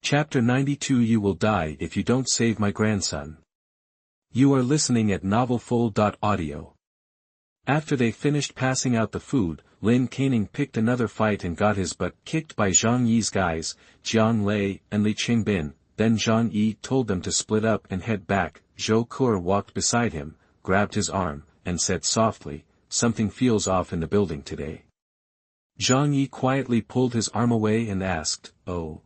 Chapter 92 You will die if you don't save my grandson. You are listening at novelfull.audio. After they finished passing out the food, Lin Canning picked another fight and got his butt kicked by Zhang Yi's guys, Jiang Lei and Li Qingbin. Then Zhang Yi told them to split up and head back. Zhou Ke walked beside him, grabbed his arm, and said softly, "Something feels off in the building today." Zhang Yi quietly pulled his arm away and asked, "Oh.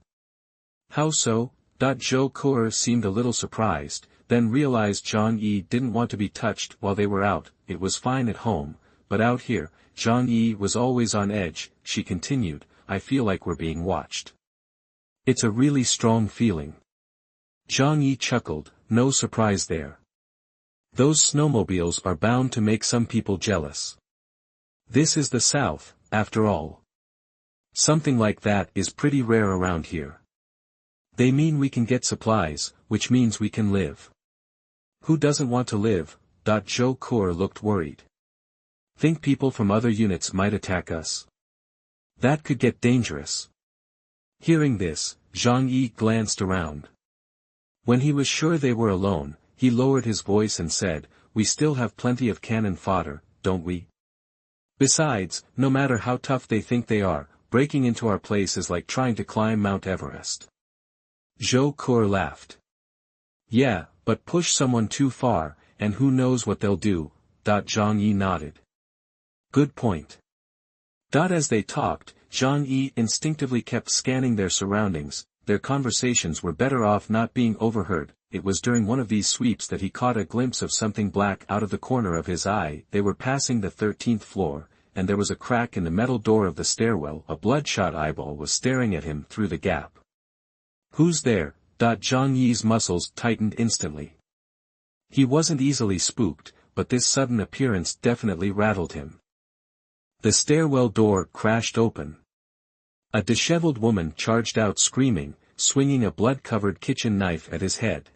How so?" Zhou Ke seemed a little surprised, then realized Zhang Yi didn't want to be touched while they were out. It was fine at home, but out here, Zhang Yi was always on edge. She continued, "I feel like we're being watched." "It's a really strong feeling." Zhang Yi chuckled, no surprise there. Those snowmobiles are bound to make some people jealous. This is the South, after all. Something like that is pretty rare around here. They mean we can get supplies, which means we can live. Who doesn't want to live? Zhou Ke looked worried. Think people from other units might attack us? That could get dangerous. Hearing this, Zhang Yi glanced around. When he was sure they were alone, he lowered his voice and said, "We still have plenty of cannon fodder, don't we? Besides, no matter how tough they think they are, breaking into our place is like trying to climb Mount Everest." Zhou Ke laughed. "Yeah, but push someone too far, and who knows what they'll do." Zhang Yi nodded. "Good point." As they talked, Zhang Yi instinctively kept scanning their surroundings. Their conversations were better off not being overheard. It was during one of these sweeps that he caught a glimpse of something black out of the corner of his eye. They were passing the 13th floor, and there was a crack in the metal door of the stairwell. A bloodshot eyeball was staring at him through the gap. "Who's there?" Zhang Yi's muscles tightened instantly. He wasn't easily spooked, but this sudden appearance definitely rattled him. The stairwell door crashed open. A disheveled woman charged out screaming, swinging a blood-covered kitchen knife at his head.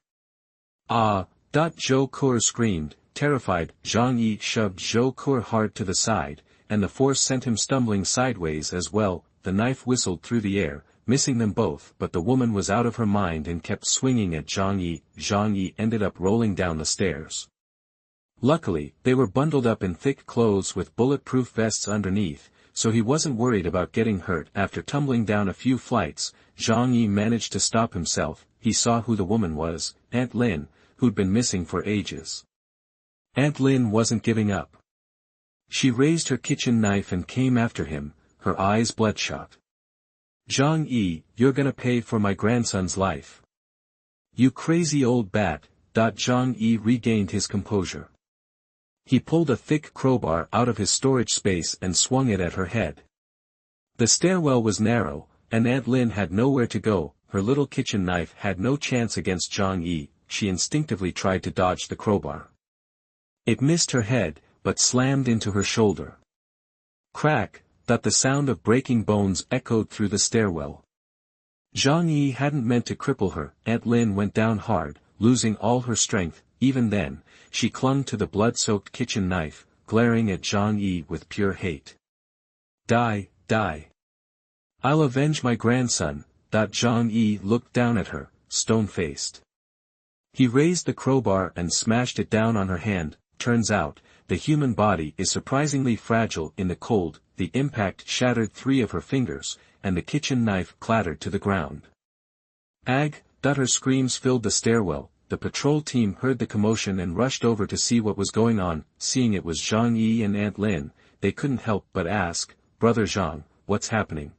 "Ah!" Zhou Ke screamed, terrified. Zhang Yi shoved Zhou Ke hard to the side, and the force sent him stumbling sideways as well. The knife whistled through the air, missing them both, but the woman was out of her mind and kept swinging at Zhang Yi. Zhang Yi ended up rolling down the stairs. Luckily, they were bundled up in thick clothes with bulletproof vests underneath, so he wasn't worried about getting hurt. After tumbling down a few flights, Zhang Yi managed to stop himself. He saw who the woman was, Aunt Lin, who'd been missing for ages. Aunt Lin wasn't giving up. She raised her kitchen knife and came after him, her eyes bloodshot. "Zhang Yi, you're gonna pay for my grandson's life. You crazy old bat." Zhang Yi regained his composure. He pulled a thick crowbar out of his storage space and swung it at her head. The stairwell was narrow, and Aunt Lin had nowhere to go. Her little kitchen knife had no chance against Zhang Yi. She instinctively tried to dodge the crowbar. It missed her head, but slammed into her shoulder. Crack! The sound of breaking bones echoed through the stairwell. Zhang Yi hadn't meant to cripple her. Aunt Lin went down hard, losing all her strength. Even then, she clung to the blood-soaked kitchen knife, glaring at Zhang Yi with pure hate. "Die, die. I'll avenge my grandson." Zhang Yi looked down at her, stone-faced. He raised the crowbar and smashed it down on her hand. Turns out, the human body is surprisingly fragile in the cold. The impact shattered 3 of her fingers, and the kitchen knife clattered to the ground. "Ag!" Her screams filled the stairwell. The patrol team heard the commotion and rushed over to see what was going on. Seeing it was Zhang Yi and Aunt Lin, they couldn't help but ask, "Brother Zhang, what's happening?"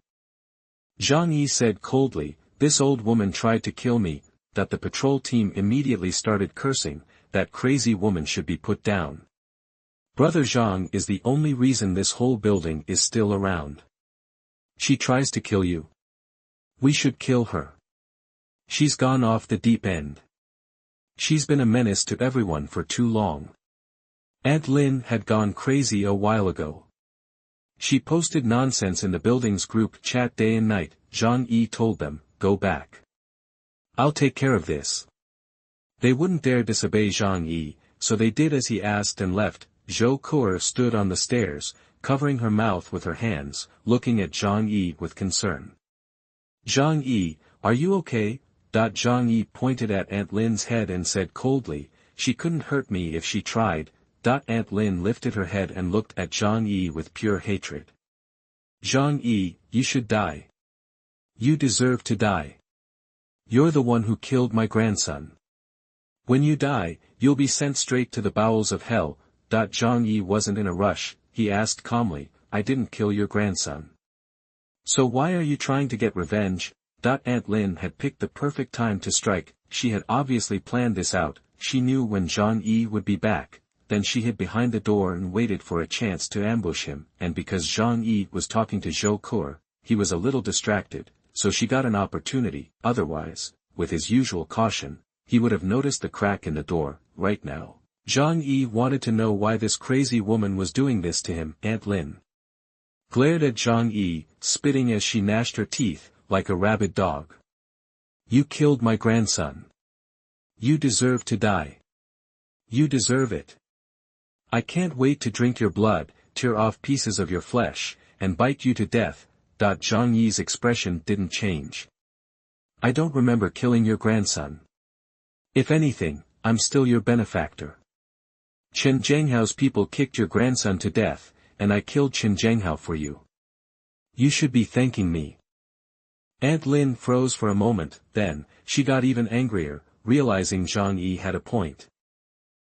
Zhang Yi said coldly, "This old woman tried to kill me." The patrol team immediately started cursing. That crazy woman should be put down. Brother Zhang is the only reason this whole building is still around. She tries to kill you. We should kill her. She's gone off the deep end. She's been a menace to everyone for too long. Aunt Lin had gone crazy a while ago. She posted nonsense in the building's group chat day and night. Zhang Yi told them, "Go back. I'll take care of this." They wouldn't dare disobey Zhang Yi, so they did as he asked and left. Zhou Ke stood on the stairs, covering her mouth with her hands, looking at Zhang Yi with concern. "Zhang Yi, Are you okay? Zhang Yi pointed at Aunt Lin's head and said coldly, she couldn't hurt me if she tried. Aunt Lin lifted her head and looked at Zhang Yi with pure hatred. Zhang Yi, you should die. You deserve to die. You're the one who killed my grandson. When you die, you'll be sent straight to the bowels of hell. Zhang Yi wasn't in a rush, he asked calmly, I didn't kill your grandson. So why are you trying to get revenge? Aunt Lin had picked the perfect time to strike, she had obviously planned this out, she knew when Zhang Yi would be back, then she hid behind the door and waited for a chance to ambush him, and because Zhang Yi was talking to Zhou Ke, he was a little distracted, so she got an opportunity, otherwise, with his usual caution, he would have noticed the crack in the door. Right now, Zhang Yi wanted to know why this crazy woman was doing this to him. Aunt Lin glared at Zhang Yi, spitting as she gnashed her teeth, like a rabid dog. You killed my grandson. You deserve to die. You deserve it. I can't wait to drink your blood, tear off pieces of your flesh, and bite you to death. Zhang Yi's expression didn't change. I don't remember killing your grandson. If anything, I'm still your benefactor. Chen Zhanghao's people kicked your grandson to death, and I killed Chen Zhanghao for you. You should be thanking me. Aunt Lin froze for a moment, then, she got even angrier, realizing Zhang Yi had a point.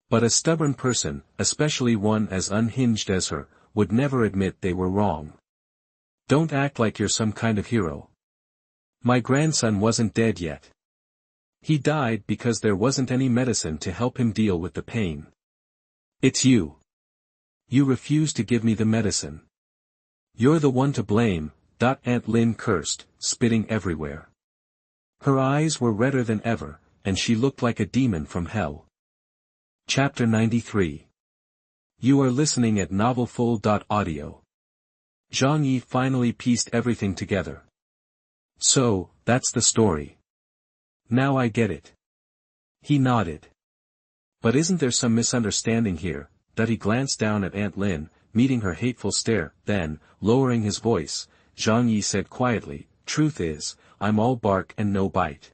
But a stubborn person, especially one as unhinged as her, would never admit they were wrong. Don't act like you're some kind of hero. My grandson wasn't dead yet. He died because there wasn't any medicine to help him deal with the pain. It's you. You refused to give me the medicine. You're the one to blame. Aunt Lin cursed, spitting everywhere. Her eyes were redder than ever, and she looked like a demon from hell. Chapter 93. You are listening at novelfull.audio. Zhang Yi finally pieced everything together. So, that's the story. Now I get it. He nodded. But isn't there some misunderstanding here? He glanced down at Aunt Lin, meeting her hateful stare, then, lowering his voice, Zhang Yi said quietly, truth is, I'm all bark and no bite.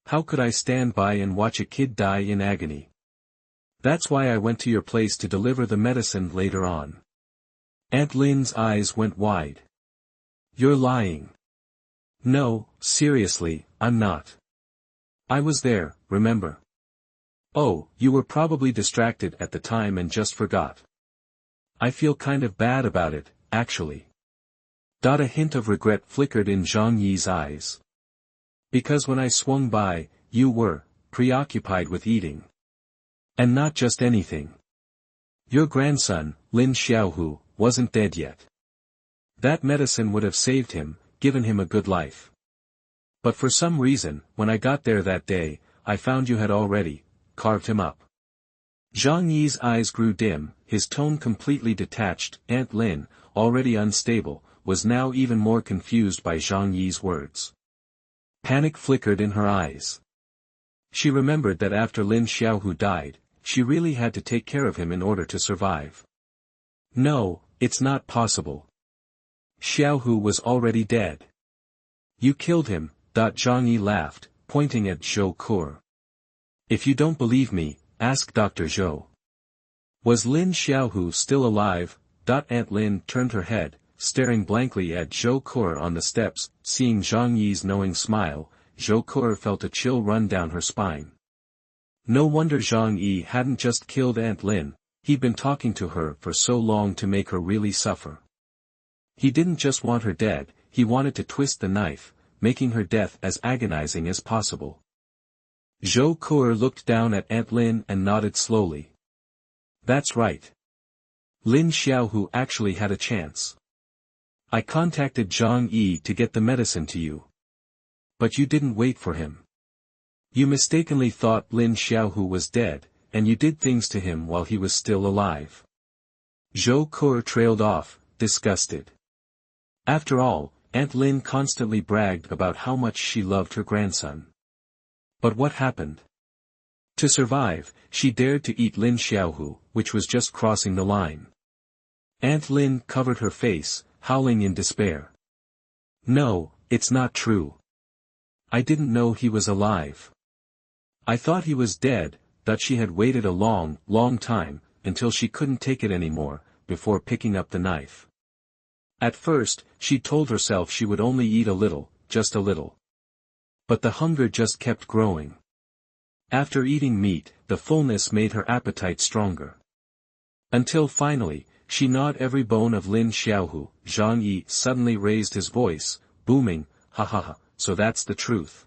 How could I stand by and watch a kid die in agony? That's why I went to your place to deliver the medicine later on. Aunt Lin's eyes went wide. You're lying. No, seriously, I'm not. I was there, remember? Oh, you were probably distracted at the time and just forgot. I feel kind of bad about it, actually. A hint of regret flickered in Zhang Yi's eyes. Because when I swung by, you were preoccupied with eating. And not just anything. Your grandson, Lin Xiaohu, wasn't dead yet. That medicine would have saved him, given him a good life. But for some reason, when I got there that day, I found you had already carved him up. Zhang Yi's eyes grew dim, his tone completely detached. Aunt Lin, already unstable, was now even more confused by Zhang Yi's words. Panic flickered in her eyes. She remembered that after Lin Xiaohu died, she really had to take care of him in order to survive. No, it's not possible. Xiaohu was already dead. You killed him. Zhang Yi laughed, pointing at Zhou Ke. If you don't believe me, ask Dr. Zhou. Was Lin Xiaohu still alive? Aunt Lin turned her head, staring blankly at Zhou Ke on the steps. Seeing Zhang Yi's knowing smile, Zhou Ke felt a chill run down her spine. No wonder Zhang Yi hadn't just killed Aunt Lin, he'd been talking to her for so long to make her really suffer. He didn't just want her dead, he wanted to twist the knife, making her death as agonizing as possible. Zhou Ke looked down at Aunt Lin and nodded slowly. That's right. Lin Xiaohu actually had a chance. I contacted Zhang Yi to get the medicine to you. But you didn't wait for him. You mistakenly thought Lin Xiaohu was dead, and you did things to him while he was still alive. Zhou Ke trailed off, disgusted. After all, Aunt Lin constantly bragged about how much she loved her grandson. But what happened? To survive, she dared to eat Lin Xiaohu, which was just crossing the line. Aunt Lin covered her face, howling in despair. No, it's not true. I didn't know he was alive. I thought he was dead, that she had waited a long, long time, until she couldn't take it anymore, before picking up the knife. At first, she told herself she would only eat a little, just a little. But the hunger just kept growing. After eating meat, the fullness made her appetite stronger. Until finally, she gnawed every bone of Lin Xiaohu. Zhang Yi suddenly raised his voice, booming, "Ha ha ha, so that's the truth.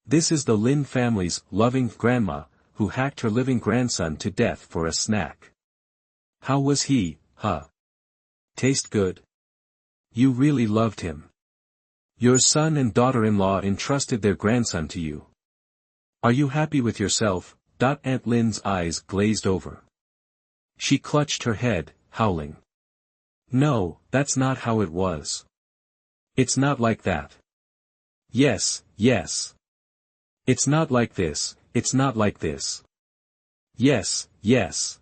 This is the Lin family's loving grandma, who hacked her living grandson to death for a snack. How was he, huh? Taste good? You really loved him. Your son and daughter-in-law entrusted their grandson to you. Are you happy with yourself?" Aunt Lin's eyes glazed over. She clutched her head, howling. "No, that's not how it was. It's not like that. Yes, yes. It's not like this, it's not like this. Yes, yes.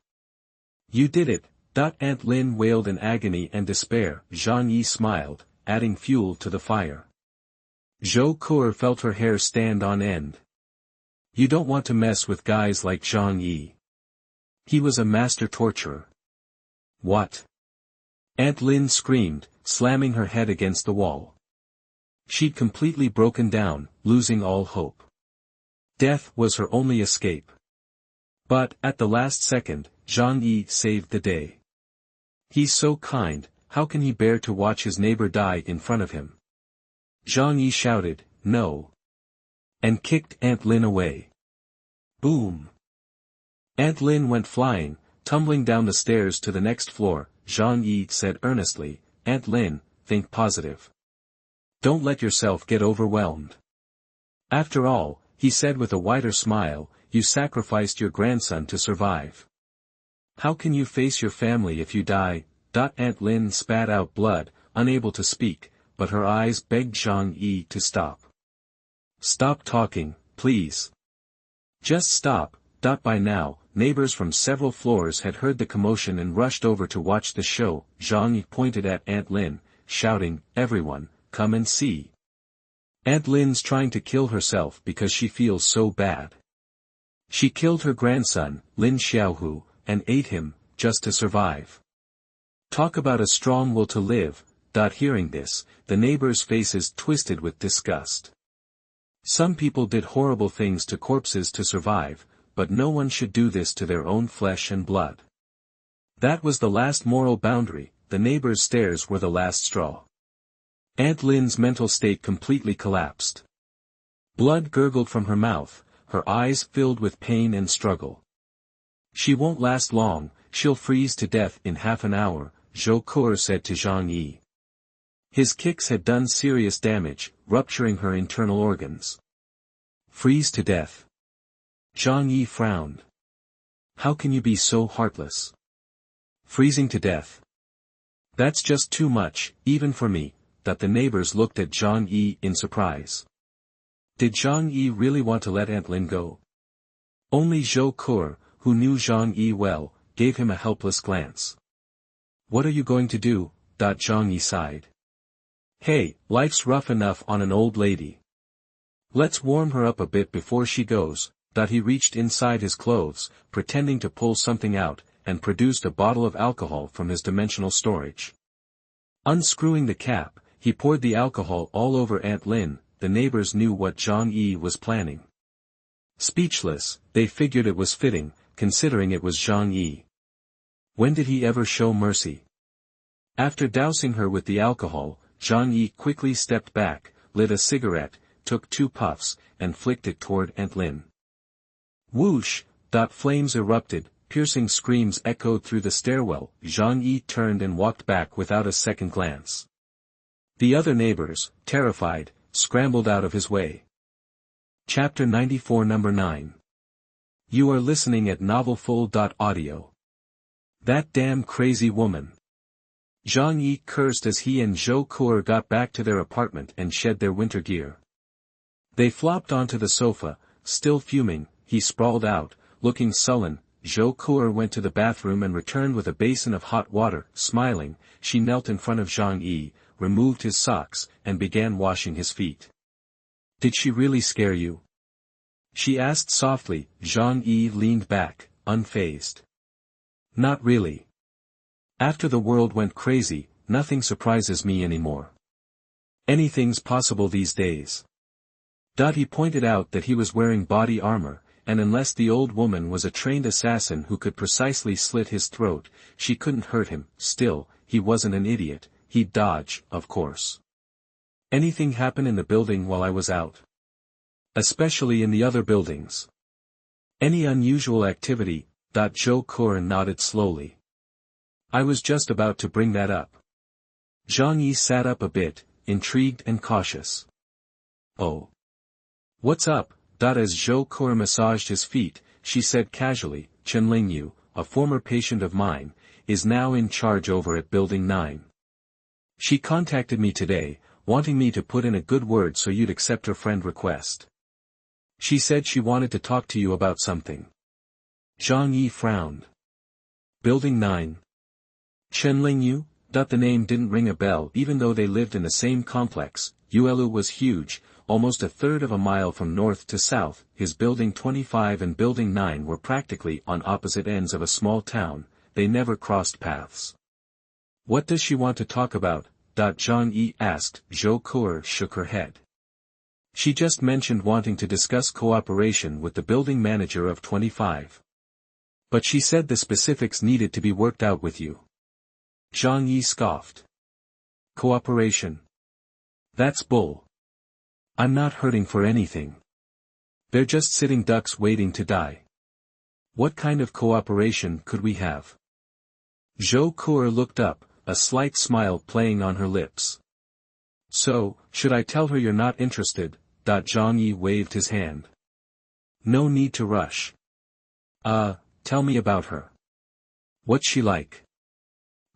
You did it." Aunt Lin wailed in agony and despair. Zhang Yi smiled, adding fuel to the fire. Zhou Kuo felt her hair stand on end. You don't want to mess with guys like Zhang Yi. He was a master torturer. What? Aunt Lin screamed, slamming her head against the wall. She'd completely broken down, losing all hope. Death was her only escape. But, at the last second, Zhang Yi saved the day. He's so kind, how can he bear to watch his neighbor die in front of him? Zhang Yi shouted, "No!" and kicked Aunt Lin away. Boom! Aunt Lin went flying, tumbling down the stairs to the next floor. Zhang Yi said earnestly, "Aunt Lin, think positive. Don't let yourself get overwhelmed. After all," he said with a wider smile, "you sacrificed your grandson to survive. How can you face your family if you die?" Aunt Lin spat out blood, unable to speak, but her eyes begged Zhang Yi to stop. "Stop talking, please. Just stop." By now, neighbors from several floors had heard the commotion and rushed over to watch the show. Zhang Yi pointed at Aunt Lin, shouting, "Everyone, come and see. Aunt Lin's trying to kill herself because she feels so bad. She killed her grandson, Lin Xiaohu, and ate him, just to survive. Talk about a strong will to live." Hearing this, the neighbors' faces twisted with disgust. Some people did horrible things to corpses to survive, but no one should do this to their own flesh and blood. That was the last moral boundary. The neighbors' stares were the last straw. Aunt Lin's mental state completely collapsed. Blood gurgled from her mouth, her eyes filled with pain and struggle. "She won't last long, she'll freeze to death in half an hour," Zhou Kuo said to Zhang Yi. His kicks had done serious damage, rupturing her internal organs. "Freeze to death?" Zhang Yi frowned. "How can you be so heartless? Freezing to death? That's just too much, even for me." The neighbors looked at Zhang Yi in surprise. Did Zhang Yi really want to let Aunt Lin go? Only Zhou Kuo, who knew Zhang Yi well, gave him a helpless glance. "What are you going to do?" Zhang Yi sighed. "Hey, life's rough enough on an old lady. Let's warm her up a bit before she goes." He reached inside his clothes, pretending to pull something out, and produced a bottle of alcohol from his dimensional storage. Unscrewing the cap, he poured the alcohol all over Aunt Lin. The neighbors knew what Zhang Yi was planning. Speechless, they figured it was fitting, considering it was Zhang Yi. When did he ever show mercy? After dousing her with the alcohol, Zhang Yi quickly stepped back, lit a cigarette, took 2 puffs, and flicked it toward Aunt Lin. Whoosh! Flames erupted, piercing screams echoed through the stairwell. Zhang Yi turned and walked back without a second glance. The other neighbors, terrified, scrambled out of his way. Chapter 94 Number 9. You are listening at novelfull.audio. That damn crazy woman. Zhang Yi cursed as he and Zhou Kuo got back to their apartment and shed their winter gear. They flopped onto the sofa, still fuming. He sprawled out, looking sullen. Zhou Kuo went to the bathroom and returned with a basin of hot water. Smiling, she knelt in front of Zhang Yi, removed his socks, and began washing his feet. Did she really scare you? She asked softly. Zhang Yi leaned back, unfazed. Not really. After the world went crazy, nothing surprises me anymore. Anything's possible these days. He pointed out that he was wearing body armor, and unless the old woman was a trained assassin who could precisely slit his throat, she couldn't hurt him. Still, he wasn't an idiot, he'd dodge, of course. Anything happen in the building while I was out? Especially in the other buildings. Any unusual activity? Zhou Kur nodded slowly. I was just about to bring that up. Zhang Yi sat up a bit, intrigued and cautious. Oh. What's up? As Zhou Kur massaged his feet, she said casually, Chen Lingyu, a former patient of mine, is now in charge over at Building 9. She contacted me today, wanting me to put in a good word so you'd accept her friend request. She said she wanted to talk to you about something. Zhang Yi frowned. Building 9. Chen Lingyu? The name didn't ring a bell even though they lived in the same complex. Yuelu was huge, almost a third of a mile from north to south. His Building 25 and Building 9 were practically on opposite ends of a small town. They never crossed paths. What does she want to talk about? Zhang Yi asked. Zhou Kur shook her head. She just mentioned wanting to discuss cooperation with the building manager of 25. But she said the specifics needed to be worked out with you. Zhang Yi scoffed. Cooperation? That's bull. I'm not hurting for anything. They're just sitting ducks waiting to die. What kind of cooperation could we have? Zhou Kur looked up, a slight smile playing on her lips. So, should I tell her you're not interested? Zhang Yi waved his hand. No need to rush. Tell me about her. What's she like?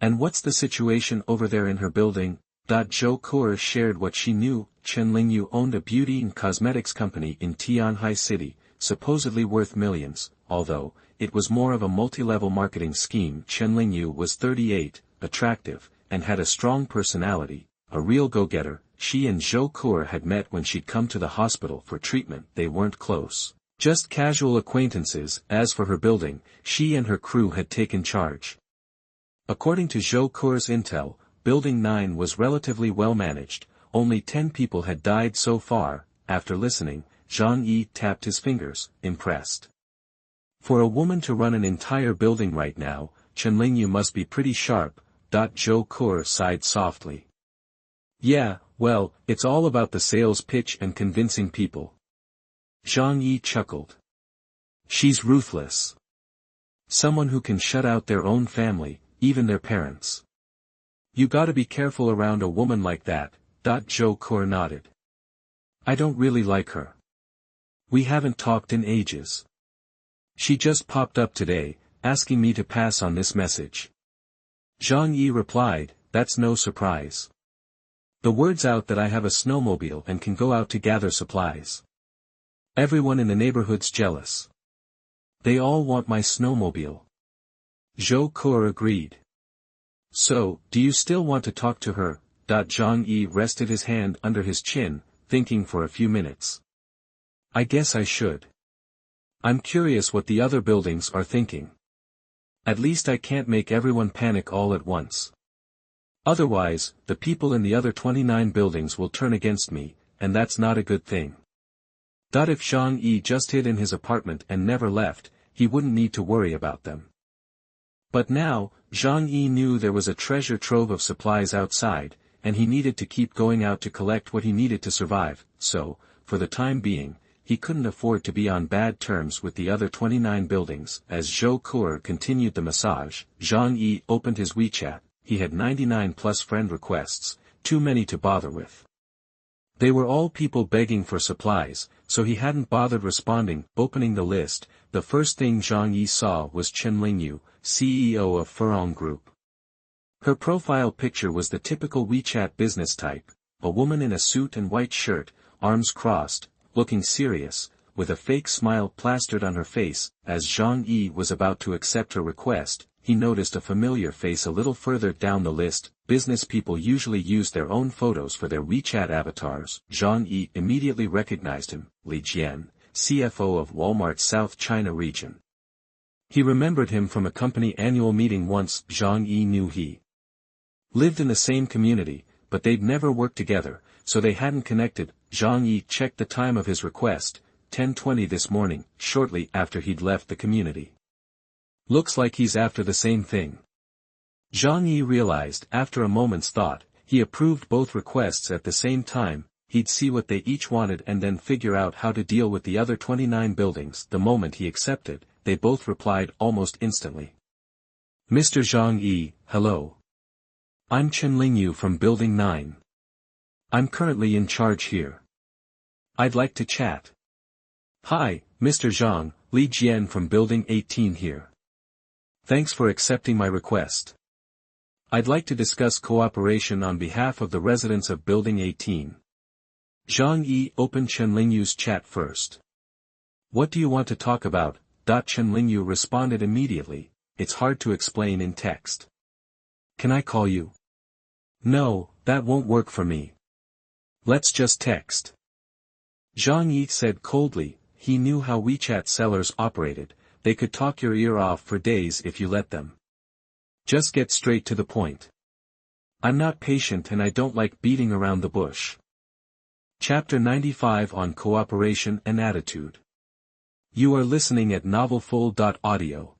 And what's the situation over there in her building? Zhou Kur shared what she knew. Chen Lingyu owned a beauty and cosmetics company in Tianhai City, supposedly worth millions, although, it was more of a multi-level marketing scheme. Chen Lingyu was 38, attractive, and had a strong personality, a real go-getter. She and Zhou Kur had met when she'd come to the hospital for treatment. They weren't close, just casual acquaintances. As for her building, she and her crew had taken charge. According to Zhou Kur's intel, Building 9 was relatively well managed. Only 10 people had died so far. After listening, Zhang Yi tapped his fingers, impressed. For a woman to run an entire building right now, Chen Lingyu must be pretty sharp. Zhou Kur sighed softly. Yeah, well, it's all about the sales pitch and convincing people. Zhang Yi chuckled. She's ruthless. Someone who can shut out their own family, even their parents. You gotta be careful around a woman like that. Zhou Kur nodded. I don't really like her. We haven't talked in ages. She just popped up today, asking me to pass on this message. Zhang Yi replied, that's no surprise. The word's out that I have a snowmobile and can go out to gather supplies. Everyone in the neighborhood's jealous. They all want my snowmobile. Zhou Kur agreed. So, do you still want to talk to her? Zhang Yi rested his hand under his chin, thinking for a few minutes. I guess I should. I'm curious what the other buildings are thinking. At least I can't make everyone panic all at once. Otherwise, the people in the other 29 buildings will turn against me, and that's not a good thing. If Zhang Yi just hid in his apartment and never left, he wouldn't need to worry about them. But now, Zhang Yi knew there was a treasure trove of supplies outside, and he needed to keep going out to collect what he needed to survive. So, for the time being, he couldn't afford to be on bad terms with the other 29 buildings. As Zhou Kur continued the massage, Zhang Yi opened his WeChat. He had 99 plus friend requests, too many to bother with. They were all people begging for supplies, so he hadn't bothered responding. Opening the list, the first thing Zhang Yi saw was Chen Lingyu, CEO of Furong Group. Her profile picture was the typical WeChat business type, a woman in a suit and white shirt, arms crossed, looking serious, with a fake smile plastered on her face. As Zhang Yi was about to accept her request, he noticed a familiar face a little further down the list. Business people usually use their own photos for their WeChat avatars. Zhang Yi immediately recognized him, Li Jian, CFO of Walmart's South China region. He remembered him from a company annual meeting once. Zhang Yi knew he lived in the same community, but they'd never worked together, so they hadn't connected. Zhang Yi checked the time of his request, 10:20 this morning, shortly after he'd left the community. Looks like he's after the same thing. Zhang Yi realized after a moment's thought. He approved both requests at the same time. He'd see what they each wanted and then figure out how to deal with the other 29 buildings. The moment he accepted, they both replied almost instantly. Mr. Zhang Yi, hello. I'm Chen Lingyu from Building 9. I'm currently in charge here. I'd like to chat. Hi, Mr. Zhang, Li Jian from Building 18 here. Thanks for accepting my request. I'd like to discuss cooperation on behalf of the residents of Building 18. Zhang Yi opened Chen Lingyu's chat first. What do you want to talk about? Chen Lingyu responded immediately. It's hard to explain in text. Can I call you? No, that won't work for me. Let's just text. Zhang Yi said coldly. He knew how WeChat sellers operated. They could talk your ear off for days if you let them. Just get straight to the point. I'm not patient and I don't like beating around the bush. Chapter 95 on Cooperation and Attitude. You are listening at novelfull.audio.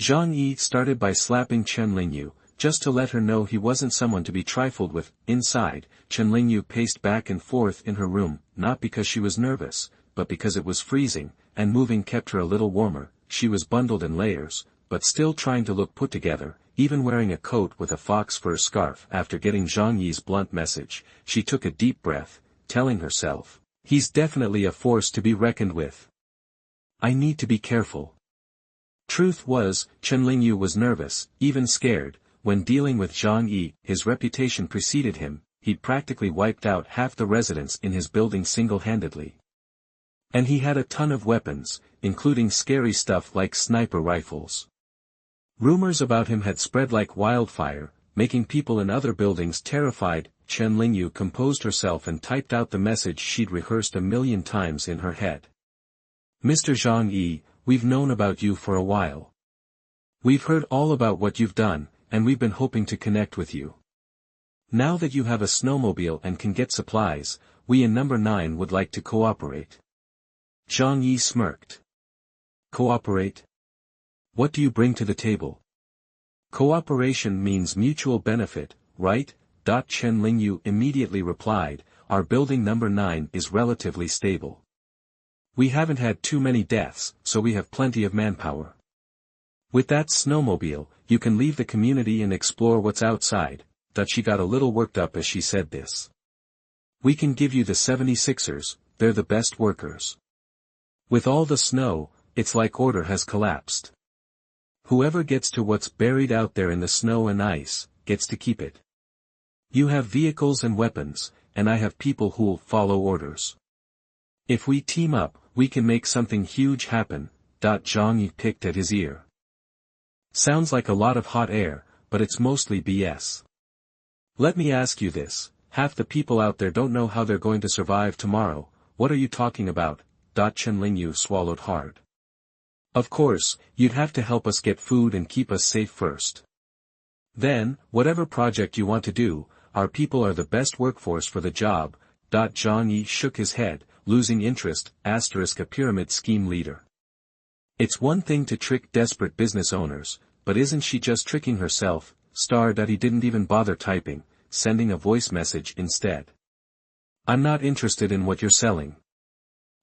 Zhang Yi started by slapping Chen Lingyu, just to let her know he wasn't someone to be trifled with. Inside, Chen Lingyu paced back and forth in her room, not because she was nervous, but because it was freezing, and moving kept her a little warmer. She was bundled in layers, but still trying to look put together, even wearing a coat with a fox fur scarf. After getting Zhang Yi's blunt message, she took a deep breath, telling herself, he's definitely a force to be reckoned with. I need to be careful. Truth was, Chen Lingyu was nervous, even scared. When dealing with Zhang Yi, his reputation preceded him. He'd practically wiped out half the residents in his building single-handedly. And he had a ton of weapons, including scary stuff like sniper rifles. Rumors about him had spread like wildfire, making people in other buildings terrified. Chen Lingyu composed herself and typed out the message she'd rehearsed a million times in her head. Mr. Zhang Yi, we've known about you for a while. We've heard all about what you've done, and we've been hoping to connect with you. Now that you have a snowmobile and can get supplies, we in Number 9 would like to cooperate. Zhang Yi smirked. Cooperate? What do you bring to the table? Cooperation means mutual benefit, right? Chen Lingyu immediately replied, our building Number 9 is relatively stable. We haven't had too many deaths, so we have plenty of manpower. With that snowmobile, you can leave the community and explore what's outside. She got a little worked up as she said this. We can give you the 76ers, they're the best workers. With all the snow, it's like order has collapsed. Whoever gets to what's buried out there in the snow and ice, gets to keep it. You have vehicles and weapons, and I have people who'll follow orders. If we team up, we can make something huge happen. Zhang Yi picked at his ear. Sounds like a lot of hot air, but it's mostly BS. Let me ask you this, half the people out there don't know how they're going to survive tomorrow. What are you talking about? Chen Lingyu swallowed hard. Of course, you'd have to help us get food and keep us safe first. Then, whatever project you want to do, our people are the best workforce for the job. Zhang Yi shook his head, losing interest. *A pyramid scheme leader. It's one thing to trick desperate business owners, but isn't she just tricking herself? He didn't even bother typing, sending a voice message instead. I'm not interested in what you're selling.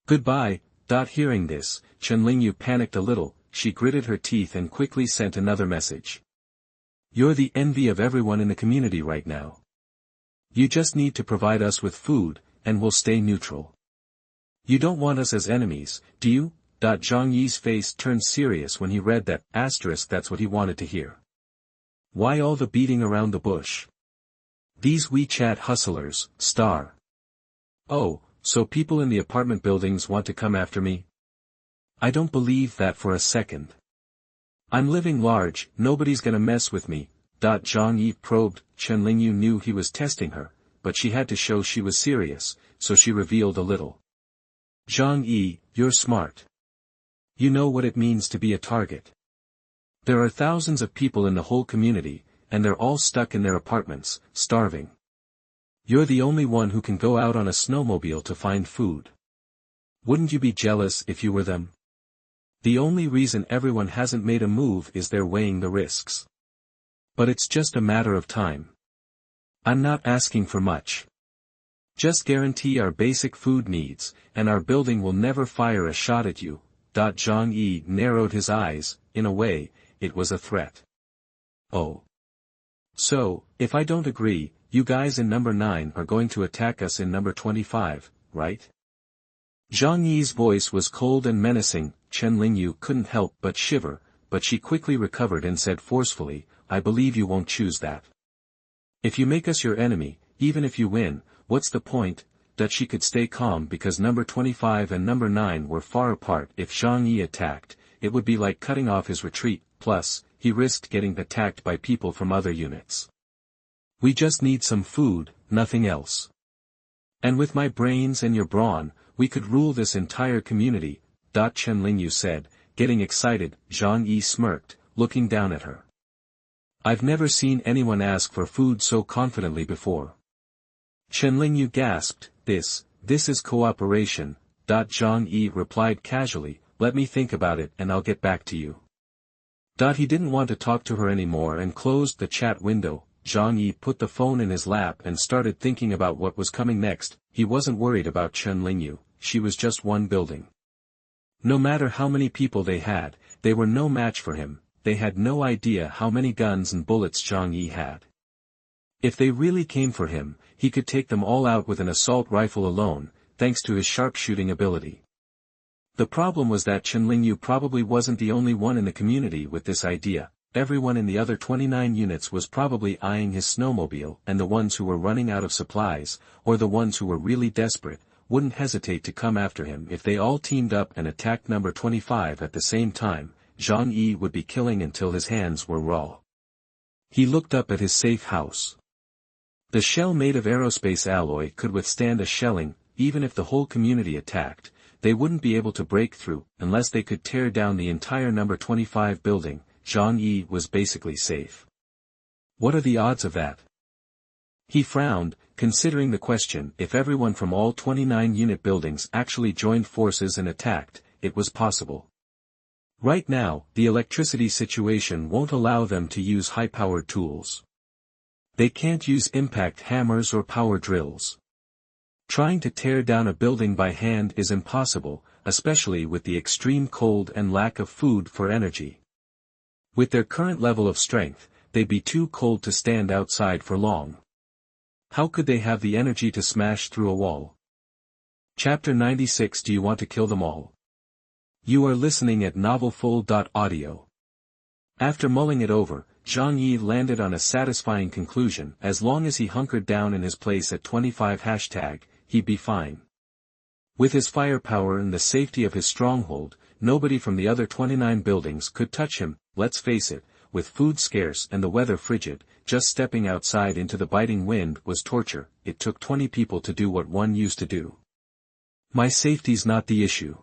Goodbye. Hearing this, Chen Lingyu panicked a little. She gritted her teeth and quickly sent another message. You're the envy of everyone in the community right now. You just need to provide us with food, and we'll stay neutral. You don't want us as enemies, do you? Zhang Yi's face turned serious when he read that. *. That's what he wanted to hear. Why all the beating around the bush? These WeChat hustlers, star. Oh, so people in the apartment buildings want to come after me? I don't believe that for a second. I'm living large, nobody's gonna mess with me. Zhang Yi probed. Chen Lingyu knew he was testing her, but she had to show she was serious, so she revealed a little. Zhang Yi, you're smart. You know what it means to be a target. There are thousands of people in the whole community, and they're all stuck in their apartments, starving. You're the only one who can go out on a snowmobile to find food. Wouldn't you be jealous if you were them? The only reason everyone hasn't made a move is they're weighing the risks. But it's just a matter of time. I'm not asking for much. Just guarantee our basic food needs, and our building will never fire a shot at you. Zhang Yi narrowed his eyes. In a way, it was a threat. Oh. So, if I don't agree, you guys in number 9 are going to attack us in number 25, right? Zhang Yi's voice was cold and menacing. Chen Lingyu couldn't help but shiver, but she quickly recovered and said forcefully, I believe you won't choose that. If you make us your enemy, even if you win, what's the point? That she could stay calm because number 25 and number 9 were far apart. If Zhang Yi attacked, it would be like cutting off his retreat, plus, he risked getting attacked by people from other units. We just need some food, nothing else. And with my brains and your brawn, we could rule this entire community, Chen Lingyu said, getting excited. Zhang Yi smirked, looking down at her. I've never seen anyone ask for food so confidently before. Chen Lingyu gasped, this is cooperation. Zhang Yi replied casually, let me think about it and I'll get back to you. He didn't want to talk to her anymore and closed the chat window. Zhang Yi put the phone in his lap and started thinking about what was coming next. He wasn't worried about Chen Lingyu, she was just one building. No matter how many people they had, they were no match for him. They had no idea how many guns and bullets Zhang Yi had. If they really came for him, he could take them all out with an assault rifle alone, thanks to his sharpshooting ability. The problem was that Chen Lingyu probably wasn't the only one in the community with this idea. Everyone in the other 29 units was probably eyeing his snowmobile, and the ones who were running out of supplies, or the ones who were really desperate, wouldn't hesitate to come after him. If they all teamed up and attacked number 25 at the same time, Zhang Yi would be killing until his hands were raw. He looked up at his safe house. The shell made of aerospace alloy could withstand a shelling. Even if the whole community attacked, they wouldn't be able to break through, unless they could tear down the entire number 25 building. Zhang Yi was basically safe. What are the odds of that? He frowned, considering the question. If everyone from all 29 unit buildings actually joined forces and attacked, it was possible. Right now, the electricity situation won't allow them to use high-powered tools. They can't use impact hammers or power drills. Trying to tear down a building by hand is impossible, especially with the extreme cold and lack of food for energy. With their current level of strength, they'd be too cold to stand outside for long. How could they have the energy to smash through a wall? Chapter 96. Do you want to kill them all? You are listening at novelfull.audio. After mulling it over, Zhang Yi landed on a satisfying conclusion. As long as he hunkered down in his place at 25 #, he'd be fine. With his firepower and the safety of his stronghold, nobody from the other 29 buildings could touch him. Let's face it, with food scarce and the weather frigid, just stepping outside into the biting wind was torture. It took 20 people to do what one used to do. My safety's not the issue.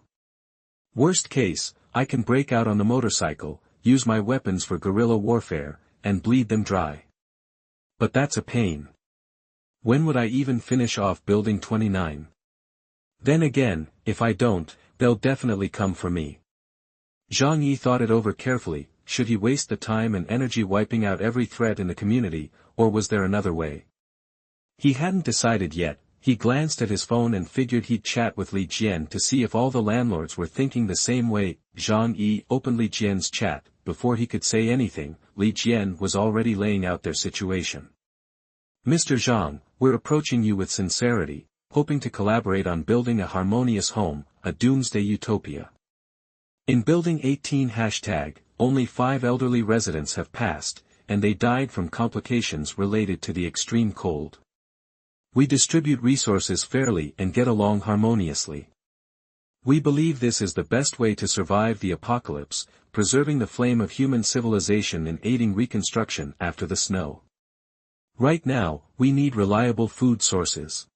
Worst case, I can break out on the motorcycle, use my weapons for guerrilla warfare, and bleed them dry. But that's a pain. When would I even finish off building 29? Then again, if I don't, they'll definitely come for me. Zhang Yi thought it over carefully. Should he waste the time and energy wiping out every threat in the community, or was there another way? He hadn't decided yet. He glanced at his phone and figured he'd chat with Li Jian to see if all the landlords were thinking the same way. Zhang Yi opened Li Jian's chat. Before he could say anything, Li Jian was already laying out their situation. Mr. Zhang, we're approaching you with sincerity, hoping to collaborate on building a harmonious home, a doomsday utopia. In building 18 #, only 5 elderly residents have passed, and they died from complications related to the extreme cold. We distribute resources fairly and get along harmoniously. We believe this is the best way to survive the apocalypse, preserving the flame of human civilization and aiding reconstruction after the snow. Right now, we need reliable food sources.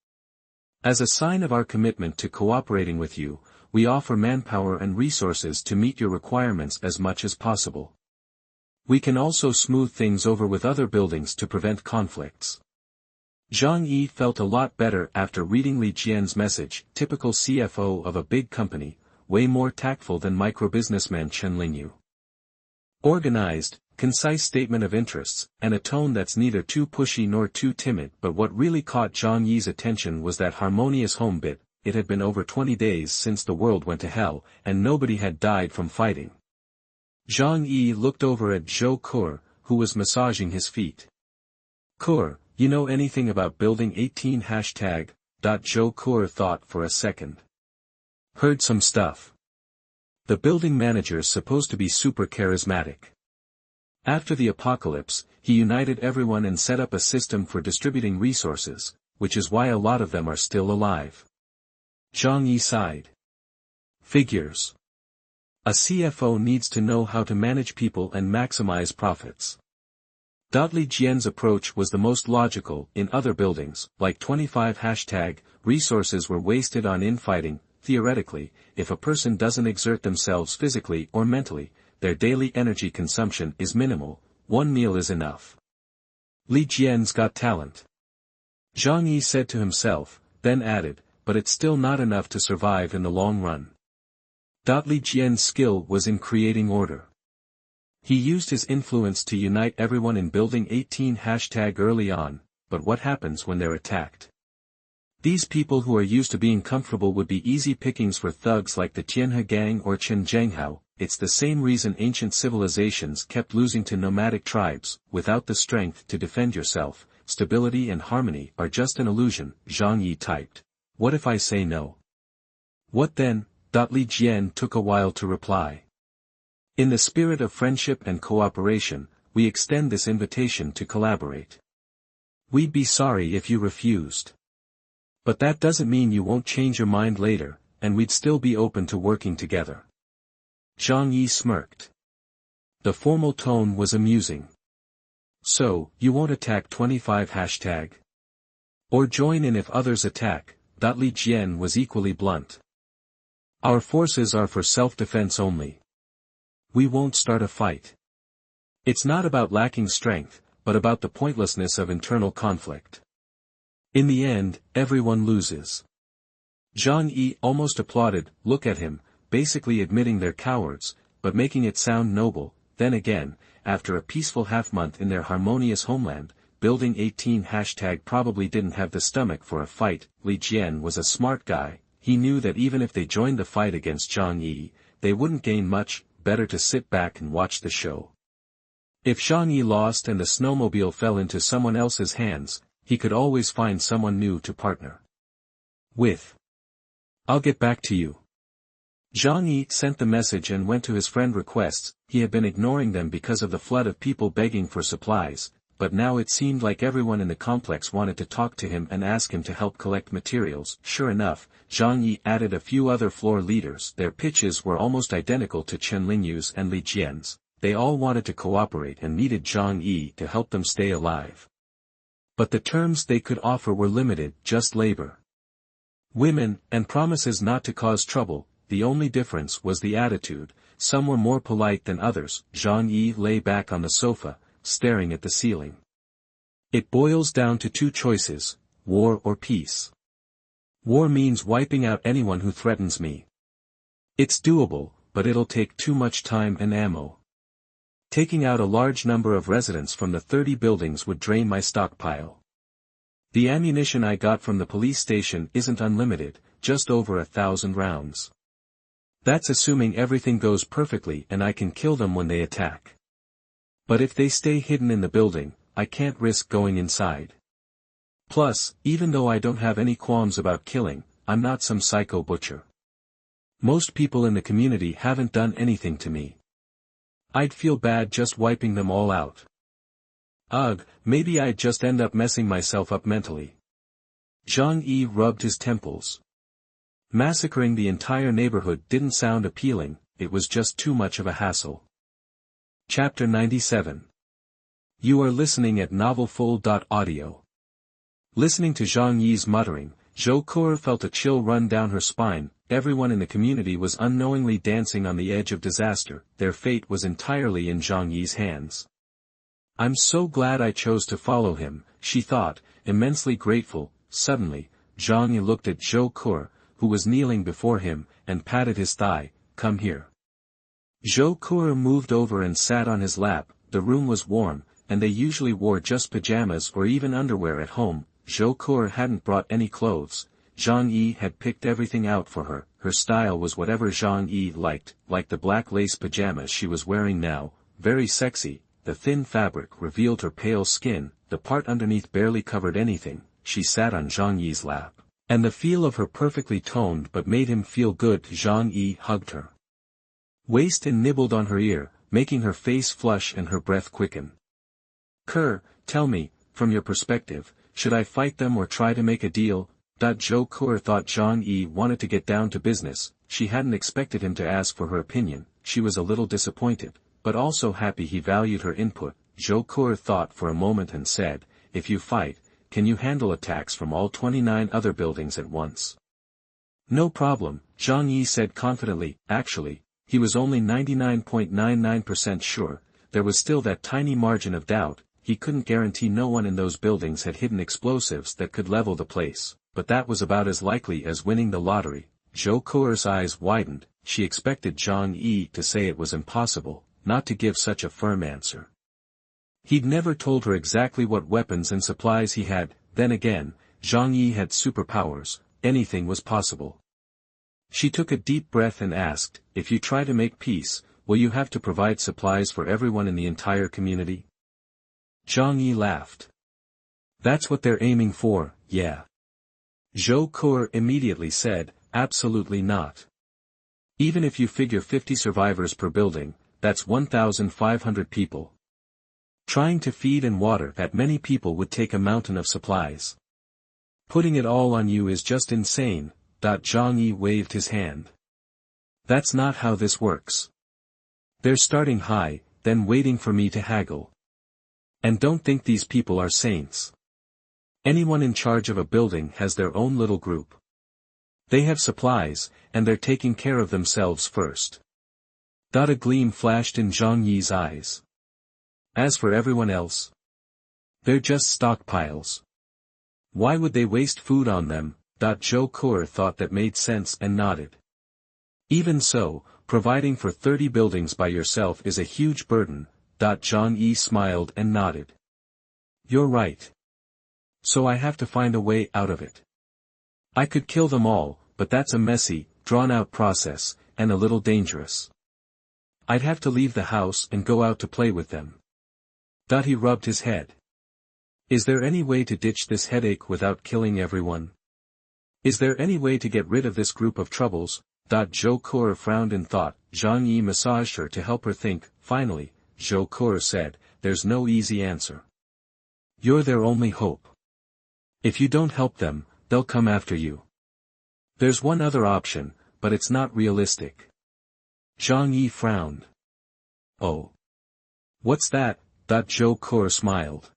As a sign of our commitment to cooperating with you, we offer manpower and resources to meet your requirements as much as possible. We can also smooth things over with other buildings to prevent conflicts. Zhang Yi felt a lot better after reading Li Jian's message, typical CFO of a big company, way more tactful than micro-businessman Chen Lingyu. Organized, concise statement of interests, and a tone that's neither too pushy nor too timid. But what really caught Zhang Yi's attention was that harmonious home bit. It had been over 20 days since the world went to hell, and nobody had died from fighting. Zhang Yi looked over at Zhou Kur, who was massaging his feet. Kur, you know anything about building 18 #? Zhou Kur thought for a second. Heard some stuff. The building manager's supposed to be super charismatic. After the apocalypse, he united everyone and set up a system for distributing resources, which is why a lot of them are still alive. Zhang Yi sighed. Figures. A CFO needs to know how to manage people and maximize profits. Li Jian's approach was the most logical. In other buildings, like 25 #, resources were wasted on infighting. Theoretically, if a person doesn't exert themselves physically or mentally, their daily energy consumption is minimal, one meal is enough. Li Jian's got talent. Zhang Yi said to himself, then added, but it's still not enough to survive in the long run. Li Jian's skill was in creating order. He used his influence to unite everyone in building 18 # early on, but what happens when they're attacked? These people who are used to being comfortable would be easy pickings for thugs like the Tianhe gang or Chen Zhenghao. It's the same reason ancient civilizations kept losing to nomadic tribes. Without the strength to defend yourself, stability and harmony are just an illusion. Zhang Yi typed. What if I say no? What then? Li Jian took a while to reply. In the spirit of friendship and cooperation, we extend this invitation to collaborate. We'd be sorry if you refused. But that doesn't mean you won't change your mind later, and we'd still be open to working together. Zhang Yi smirked. The formal tone was amusing. So, you won't attack 25 #? Or join in if others attack. Li Jian was equally blunt. Our forces are for self-defense only. We won't start a fight. It's not about lacking strength, but about the pointlessness of internal conflict. In the end, everyone loses. Zhang Yi almost applauded. Look at him, basically admitting they're cowards, but making it sound noble. Then again, after a peaceful half-month in their harmonious homeland, building 18 # probably didn't have the stomach for a fight. Li Jian was a smart guy. He knew that even if they joined the fight against Zhang Yi, they wouldn't gain much. Better to sit back and watch the show. If Zhang Yi lost and the snowmobile fell into someone else's hands, he could always find someone new to partner with. I'll get back to you. Zhang Yi sent the message and went to his friend requests. He had been ignoring them because of the flood of people begging for supplies, but now it seemed like everyone in the complex wanted to talk to him and ask him to help collect materials. Sure enough, Zhang Yi added a few other floor leaders. Their pitches were almost identical to Chen Lingyu's and Li Jian's. They all wanted to cooperate and needed Zhang Yi to help them stay alive. But the terms they could offer were limited, just labor, women, and promises not to cause trouble. The only difference was the attitude. Some were more polite than others. Zhang Yi lay back on the sofa, staring at the ceiling. It boils down to two choices, war or peace. War means wiping out anyone who threatens me. It's doable, but it'll take too much time and ammo. Taking out a large number of residents from the 30 buildings would drain my stockpile. The ammunition I got from the police station isn't unlimited, just over 1,000 rounds. That's assuming everything goes perfectly and I can kill them when they attack. But if they stay hidden in the building, I can't risk going inside. Plus, even though I don't have any qualms about killing, I'm not some psycho butcher. Most people in the community haven't done anything to me. I'd feel bad just wiping them all out. Ugh, maybe I'd just end up messing myself up mentally. Zhang Yi rubbed his temples. Massacring the entire neighborhood didn't sound appealing, it was just too much of a hassle. Chapter 97. You are listening at novelfull.audio. Listening to Zhang Yi's muttering, Zhou Ke felt a chill run down her spine. Everyone in the community was unknowingly dancing on the edge of disaster, their fate was entirely in Zhang Yi's hands. I'm so glad I chose to follow him, she thought, immensely grateful. Suddenly, Zhang Yi looked at Zhou Ke, who was kneeling before him, and patted his thigh. Come here. Zhou Ke moved over and sat on his lap. The room was warm, and they usually wore just pajamas or even underwear at home. Zhou Ke hadn't brought any clothes. Zhang Yi had picked everything out for her. Her style was whatever Zhang Yi liked, like the black lace pajamas she was wearing now, very sexy. The thin fabric revealed her pale skin, the part underneath barely covered anything. She sat on Zhang Yi's lap, and the feel of her perfectly toned but made him feel good. Zhang Yi hugged her waist and nibbled on her ear, making her face flush and her breath quicken. Ke, tell me, from your perspective, should I fight them or try to make a deal? Zhou Ke thought Zhang Yi wanted to get down to business. She hadn't expected him to ask for her opinion. She was a little disappointed, but also happy he valued her input. Zhou Ke thought for a moment and said, if you fight, can you handle attacks from all 29 other buildings at once? No problem, Zhang Yi said confidently. Actually, he was only 99.99% sure. There was still that tiny margin of doubt. He couldn't guarantee no one in those buildings had hidden explosives that could level the place, but that was about as likely as winning the lottery. Zhou Ke's eyes widened. She expected Zhang Yi to say it was impossible, not to give such a firm answer. He'd never told her exactly what weapons and supplies he had. Then again, Zhang Yi had superpowers, anything was possible. She took a deep breath and asked, if you try to make peace, will you have to provide supplies for everyone in the entire community? Zhang Yi laughed. That's what they're aiming for, yeah. Zhou Ke immediately said, absolutely not. Even if you figure 50 survivors per building, that's 1,500 people. Trying to feed and water that many people would take a mountain of supplies. Putting it all on you is just insane. Zhang Yi waved his hand. That's not how this works. They're starting high, then waiting for me to haggle. And don't think these people are saints. Anyone in charge of a building has their own little group. They have supplies, and they're taking care of themselves first. A gleam flashed in Zhang Yi's eyes. As for everyone else, they're just stockpiles. Why would they waste food on them? Zhou Ke thought that made sense and nodded. Even so, providing for 30 buildings by yourself is a huge burden. Zhang Yi smiled and nodded. You're right. So I have to find a way out of it. I could kill them all, but that's a messy, drawn-out process, and a little dangerous. I'd have to leave the house and go out to play with them. He rubbed his head. Is there any way to ditch this headache without killing everyone? Is there any way to get rid of this group of troubles? Zhou Ke frowned in thought. Zhang Yi massaged her to help her think. Finally, Zhou Ke said, there's no easy answer. You're their only hope. If you don't help them, they'll come after you. There's one other option, but it's not realistic. Zhang Yi frowned. Oh. What's that? Zhou Ke smiled.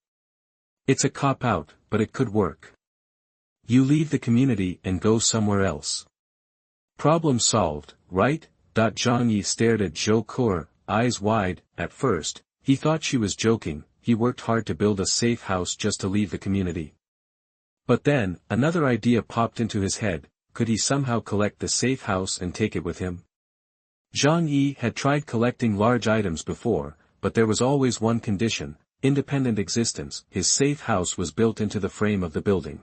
It's a cop-out, but it could work. You leave the community and go somewhere else. Problem solved, right? Zhang Yi stared at Zhou Ke, eyes wide. At first, he thought she was joking. He worked hard to build a safe house just to leave the community. But then, another idea popped into his head. Could he somehow collect the safe house and take it with him? Zhang Yi had tried collecting large items before, but there was always one condition: independent existence. His safe house was built into the frame of the building.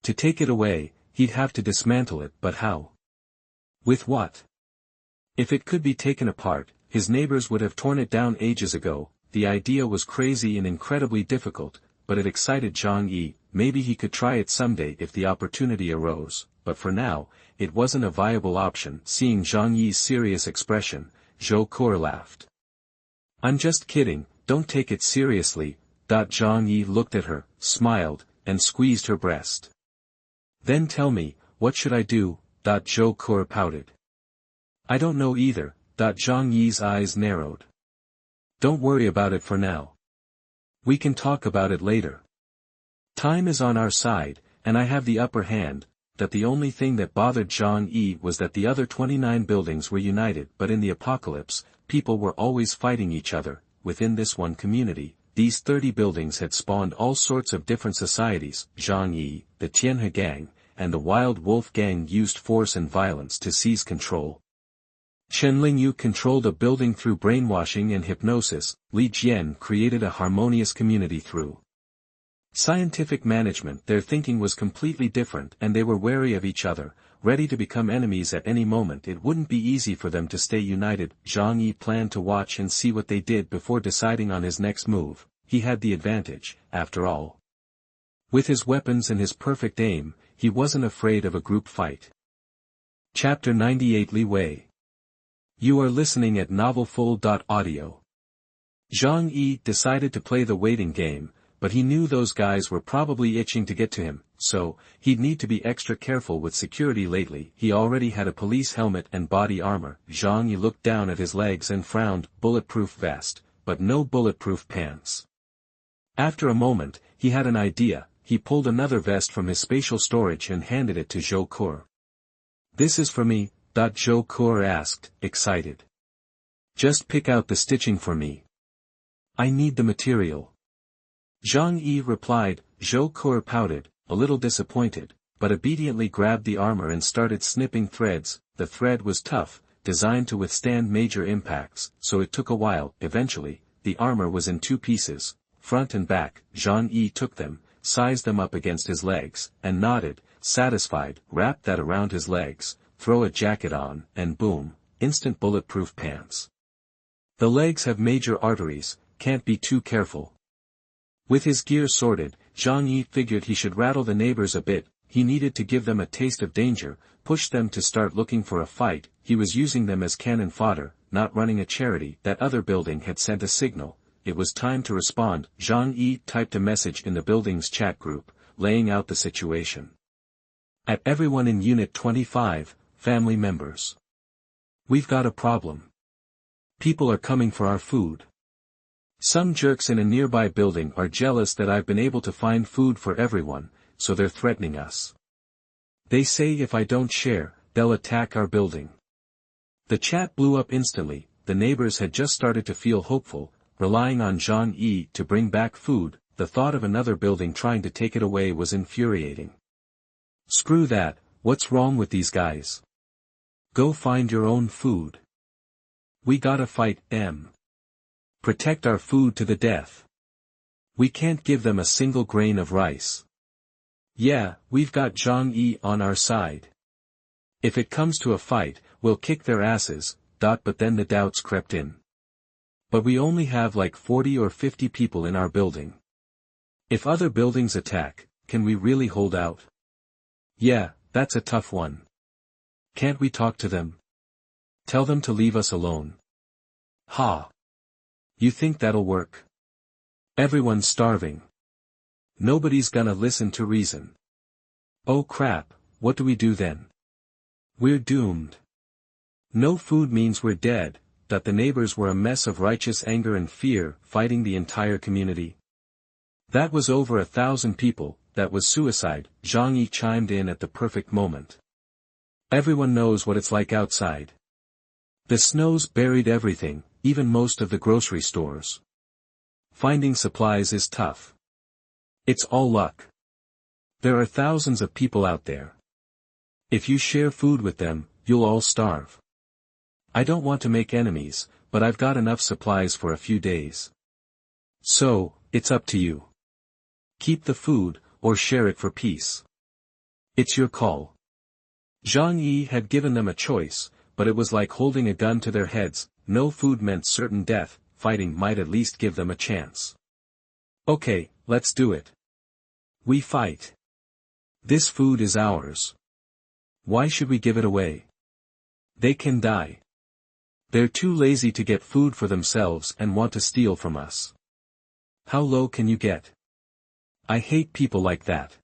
To take it away, he'd have to dismantle it, but how? With what? If it could be taken apart, his neighbors would have torn it down ages ago. The idea was crazy and incredibly difficult, but it excited Zhang Yi. Maybe he could try it someday if the opportunity arose, but for now, it wasn't a viable option. Seeing Zhang Yi's serious expression, Zhou Ke laughed. I'm just kidding, don't take it seriously. Zhang Yi looked at her, smiled, and squeezed her breast. Then tell me, what should I do? Zhou Ke pouted. I don't know either, Zhang Yi's eyes narrowed. Don't worry about it for now. We can talk about it later. Time is on our side, and I have the upper hand. That the only thing that bothered Zhang Yi was that the other 29 buildings were united, but in the apocalypse, people were always fighting each other. Within this one community, these 30 buildings had spawned all sorts of different societies. Zhang Yi, the Tianhe gang, and the Wild Wolf gang used force and violence to seize control. Chen Lingyu controlled a building through brainwashing and hypnosis. Li Jian created a harmonious community through scientific management. Their thinking was completely different, and they were wary of each other, ready to become enemies at any moment. It wouldn't be easy for them to stay united. Zhang Yi planned to watch and see what they did before deciding on his next move. He had the advantage, after all. With his weapons and his perfect aim, he wasn't afraid of a group fight. Chapter 98 Li Wei. You are listening at novelfull.audio. Zhang Yi decided to play the waiting game, but he knew those guys were probably itching to get to him, so he'd need to be extra careful with security. Lately, he already had a police helmet and body armor. Zhang Yi looked down at his legs and frowned. Bulletproof vest, but no bulletproof pants. After a moment, he had an idea. He pulled another vest from his spatial storage and handed it to Zhou Ke. This is for me, Zhou Ke asked, excited. Just pick out the stitching for me. I need the material. Zhang Yi replied. Zhou Ke pouted, a little disappointed, but obediently grabbed the armor and started snipping threads. The thread was tough, designed to withstand major impacts, so it took a while. Eventually, the armor was in two pieces, front and back. Zhang Yi took them, sized them up against his legs, and nodded, satisfied. Wrap that around his legs, throw a jacket on, and boom, instant bulletproof pants. The legs have major arteries, can't be too careful. With his gear sorted, Zhang Yi figured he should rattle the neighbors a bit. He needed to give them a taste of danger, push them to start looking for a fight. He was using them as cannon fodder, not running a charity. That other building had sent a signal. It was time to respond. Zhang Yi typed a message in the building's chat group, laying out the situation. At everyone in Unit 25, family members. We've got a problem. People are coming for our food. Some jerks in a nearby building are jealous that I've been able to find food for everyone, so they're threatening us. They say if I don't share, they'll attack our building. The chat blew up instantly. The neighbors had just started to feel hopeful, relying on Zhang Yi to bring back food. The thought of another building trying to take it away was infuriating. Screw that, what's wrong with these guys? Go find your own food. We gotta fight, protect our food to the death. We can't give them a single grain of rice. Yeah, we've got Zhang Yi on our side. If it comes to a fight, we'll kick their asses. But then the doubts crept in. But we only have like 40 or 50 people in our building. If other buildings attack, can we really hold out? Yeah, that's a tough one. Can't we talk to them? Tell them to leave us alone. Ha! You think that'll work? Everyone's starving. Nobody's gonna listen to reason. Oh crap, what do we do then? We're doomed. No food means we're dead. That the neighbors were a mess of righteous anger and fear, fighting the entire community. That was over 1,000 people. That was suicide. Zhang Yi chimed in at the perfect moment. Everyone knows what it's like outside. The snow's buried everything, even most of the grocery stores. Finding supplies is tough. It's all luck. There are thousands of people out there. If you share food with them, you'll all starve. I don't want to make enemies, but I've got enough supplies for a few days. So, it's up to you. Keep the food, or share it for peace. It's your call. Zhang Yi had given them a choice, but it was like holding a gun to their heads. No food meant certain death. Fighting might at least give them a chance. Okay, let's do it. We fight. This food is ours. Why should we give it away? They can die. They're too lazy to get food for themselves and want to steal from us. How low can you get? I hate people like that.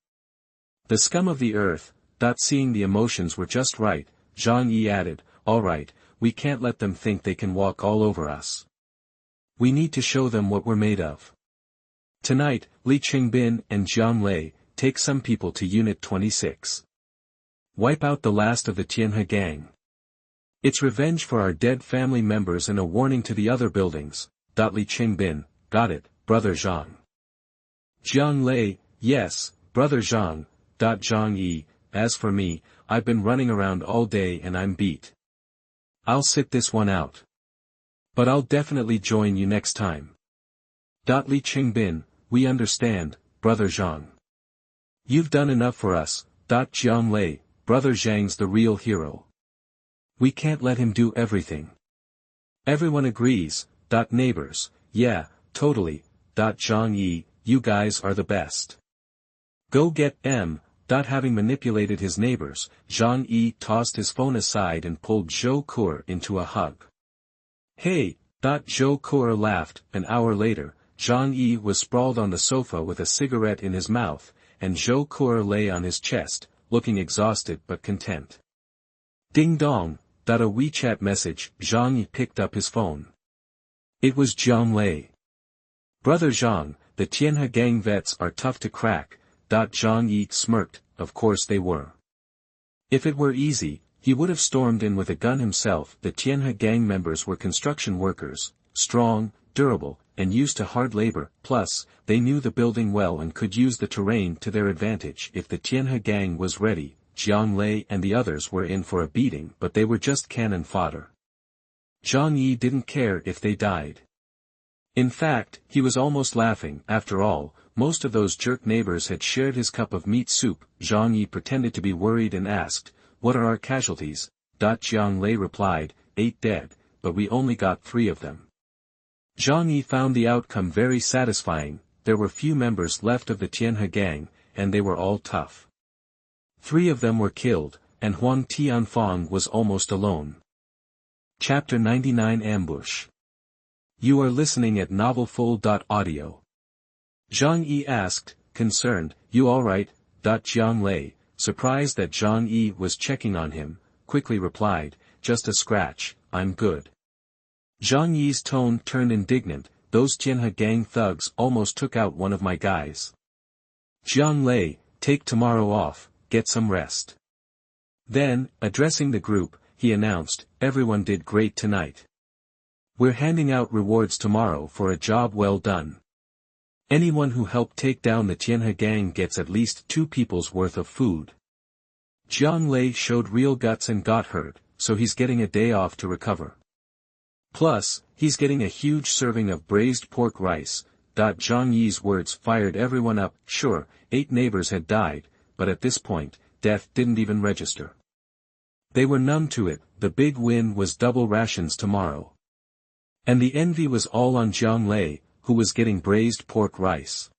The scum of the earth. Seeing the emotions were just right, Zhang Yi added, alright, we can't let them think they can walk all over us. We need to show them what we're made of. Tonight, Li Qingbin and Jiang Lei, take some people to Unit 26. Wipe out the last of the Tianhe gang. It's revenge for our dead family members and a warning to the other buildings. Li Qingbin, got it, brother Zhang. Jiang Lei, yes, brother Zhang. Zhang Yi, as for me, I've been running around all day and I'm beat. I'll sit this one out. But I'll definitely join you next time. Li Qingbin, we understand, brother Zhang. You've done enough for us. Jiang Lei, brother Zhang's the real hero. We can't let him do everything. Everyone agrees. Neighbors, yeah, totally. Zhang Yi, you guys are the best. Go get M. Having manipulated his neighbors, Zhang Yi tossed his phone aside and pulled Zhou Ke into a hug. Hey, Zhou Ke laughed. An hour later, Zhang Yi was sprawled on the sofa with a cigarette in his mouth, and Zhou Ke lay on his chest, looking exhausted but content. Ding dong, a WeChat message. Zhang Yi picked up his phone. It was Jiang Lei. Brother Zhang, the Tianhe gang vets are tough to crack. Zhang Yi smirked, of course they were. If it were easy, he would have stormed in with a gun himself. The Tianhe gang members were construction workers, strong, durable, and used to hard labor, plus, they knew the building well and could use the terrain to their advantage. If the Tianhe gang was ready, Jiang Lei and the others were in for a beating, but they were just cannon fodder. Zhang Yi didn't care if they died. In fact, he was almost laughing. After all, most of those jerk neighbors had shared his cup of meat soup. Zhang Yi pretended to be worried and asked, what are our casualties? Jiang Lei replied, 8 dead, but we only got 3 of them. Zhang Yi found the outcome very satisfying. There were few members left of the Tianhe gang, and they were all tough. 3 of them were killed, and Huang Tianfang was almost alone. Chapter 99 Ambush. You are listening at novelfull.audio. Zhang Yi asked, concerned, you alright? Jiang Lei, surprised that Zhang Yi was checking on him, quickly replied, just a scratch, I'm good. Zhang Yi's tone turned indignant, those Tianhe gang thugs almost took out one of my guys. Jiang Lei, take tomorrow off, get some rest. Then, addressing the group, he announced, everyone did great tonight. We're handing out rewards tomorrow for a job well done. Anyone who helped take down the Tianhe gang gets at least 2 people's worth of food. Jiang Lei showed real guts and got hurt, so he's getting a day off to recover. Plus, he's getting a huge serving of braised pork rice. Zhang Yi's words fired everyone up. Sure, 8 neighbors had died, but at this point, death didn't even register. They were numb to it. The big win was double rations tomorrow. And the envy was all on Jiang Lei, who was getting braised pork rice.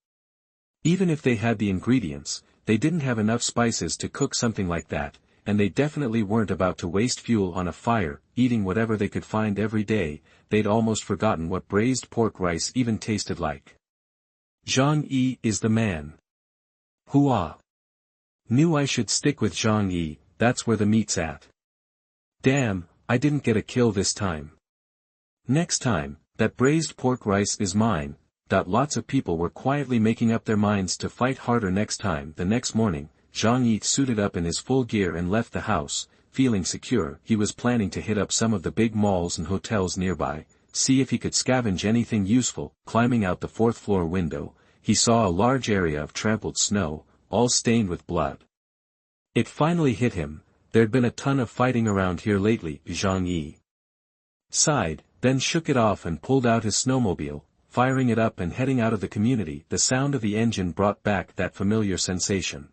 Even if they had the ingredients, they didn't have enough spices to cook something like that, and they definitely weren't about to waste fuel on a fire, eating whatever they could find every day. They'd almost forgotten what braised pork rice even tasted like. Zhang Yi is the man. Hua. Knew I should stick with Zhang Yi, that's where the meat's at. Damn, I didn't get a kill this time. Next time, that braised pork rice is mine. Lots of people were quietly making up their minds to fight harder next time. The next morning, Zhang Yi suited up in his full gear and left the house, feeling secure. He was planning to hit up some of the big malls and hotels nearby, see if he could scavenge anything useful. Climbing out the 4th floor window, he saw a large area of trampled snow, all stained with blood. It finally hit him, there'd been a ton of fighting around here lately. Zhang Yi sighed, then shook it off and pulled out his snowmobile, firing it up and heading out of the community. The sound of the engine brought back that familiar sensation.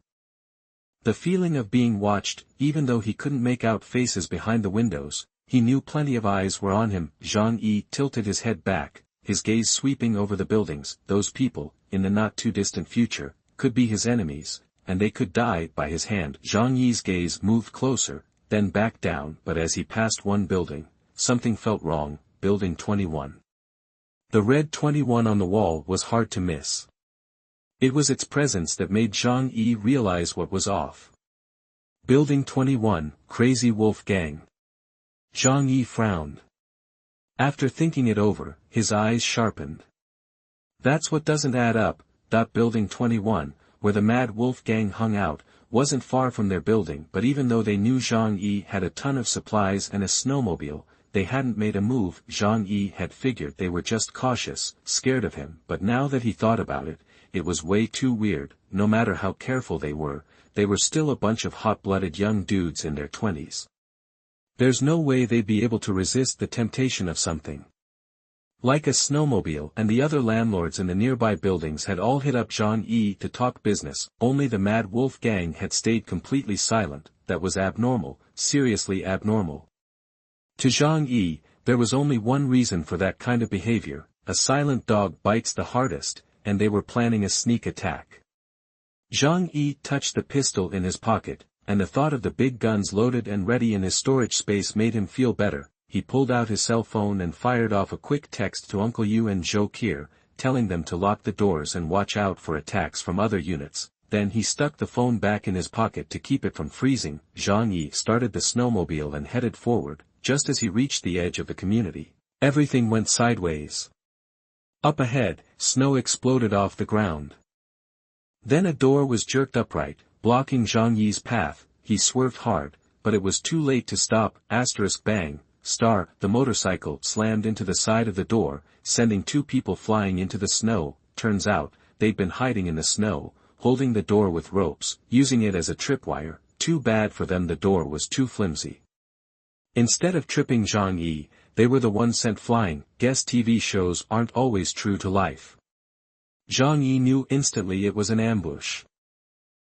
The feeling of being watched. Even though he couldn't make out faces behind the windows, he knew plenty of eyes were on him. Zhang Yi tilted his head back, his gaze sweeping over the buildings. Those people, in the not-too-distant future, could be his enemies, and they could die by his hand. Zhang Yi's gaze moved closer, then back down. But as he passed one building, something felt wrong. Building 21. The red 21 on the wall was hard to miss. It was its presence that made Zhang Yi realize what was off. Building 21, Crazy Wolf Gang. Zhang Yi frowned. After thinking it over, his eyes sharpened. That's what doesn't add up. Building 21, where the Mad Wolf Gang hung out, wasn't far from their building, but even though they knew Zhang Yi had a ton of supplies and a snowmobile, they hadn't made a move. Zhang Yi had figured they were just cautious, scared of him, but now that he thought about it, it was way too weird. No matter how careful they were still a bunch of hot-blooded young dudes in their 20s. There's no way they'd be able to resist the temptation of something like a snowmobile, and the other landlords in the nearby buildings had all hit up Zhang Yi to talk business. Only the Mad Wolf Gang had stayed completely silent. That was abnormal, seriously abnormal. To Zhang Yi, there was only one reason for that kind of behavior: a silent dog bites the hardest, and they were planning a sneak attack. Zhang Yi touched the pistol in his pocket, and the thought of the big guns loaded and ready in his storage space made him feel better. He pulled out his cell phone and fired off a quick text to Uncle Yu and Zhou Kier, telling them to lock the doors and watch out for attacks from other units. Then he stuck the phone back in his pocket to keep it from freezing. Zhang Yi started the snowmobile and headed forward. Just as he reached the edge of the community, everything went sideways. Up ahead, snow exploded off the ground. Then a door was jerked upright, blocking Zhang Yi's path. He swerved hard, but it was too late to stop. Bang, the motorcycle slammed into the side of the door, sending two people flying into the snow. Turns out, they'd been hiding in the snow, holding the door with ropes, using it as a tripwire. Too bad for them, the door was too flimsy. Instead of tripping Zhang Yi, they were the ones sent flying. Guess TV shows aren't always true to life. Zhang Yi knew instantly it was an ambush.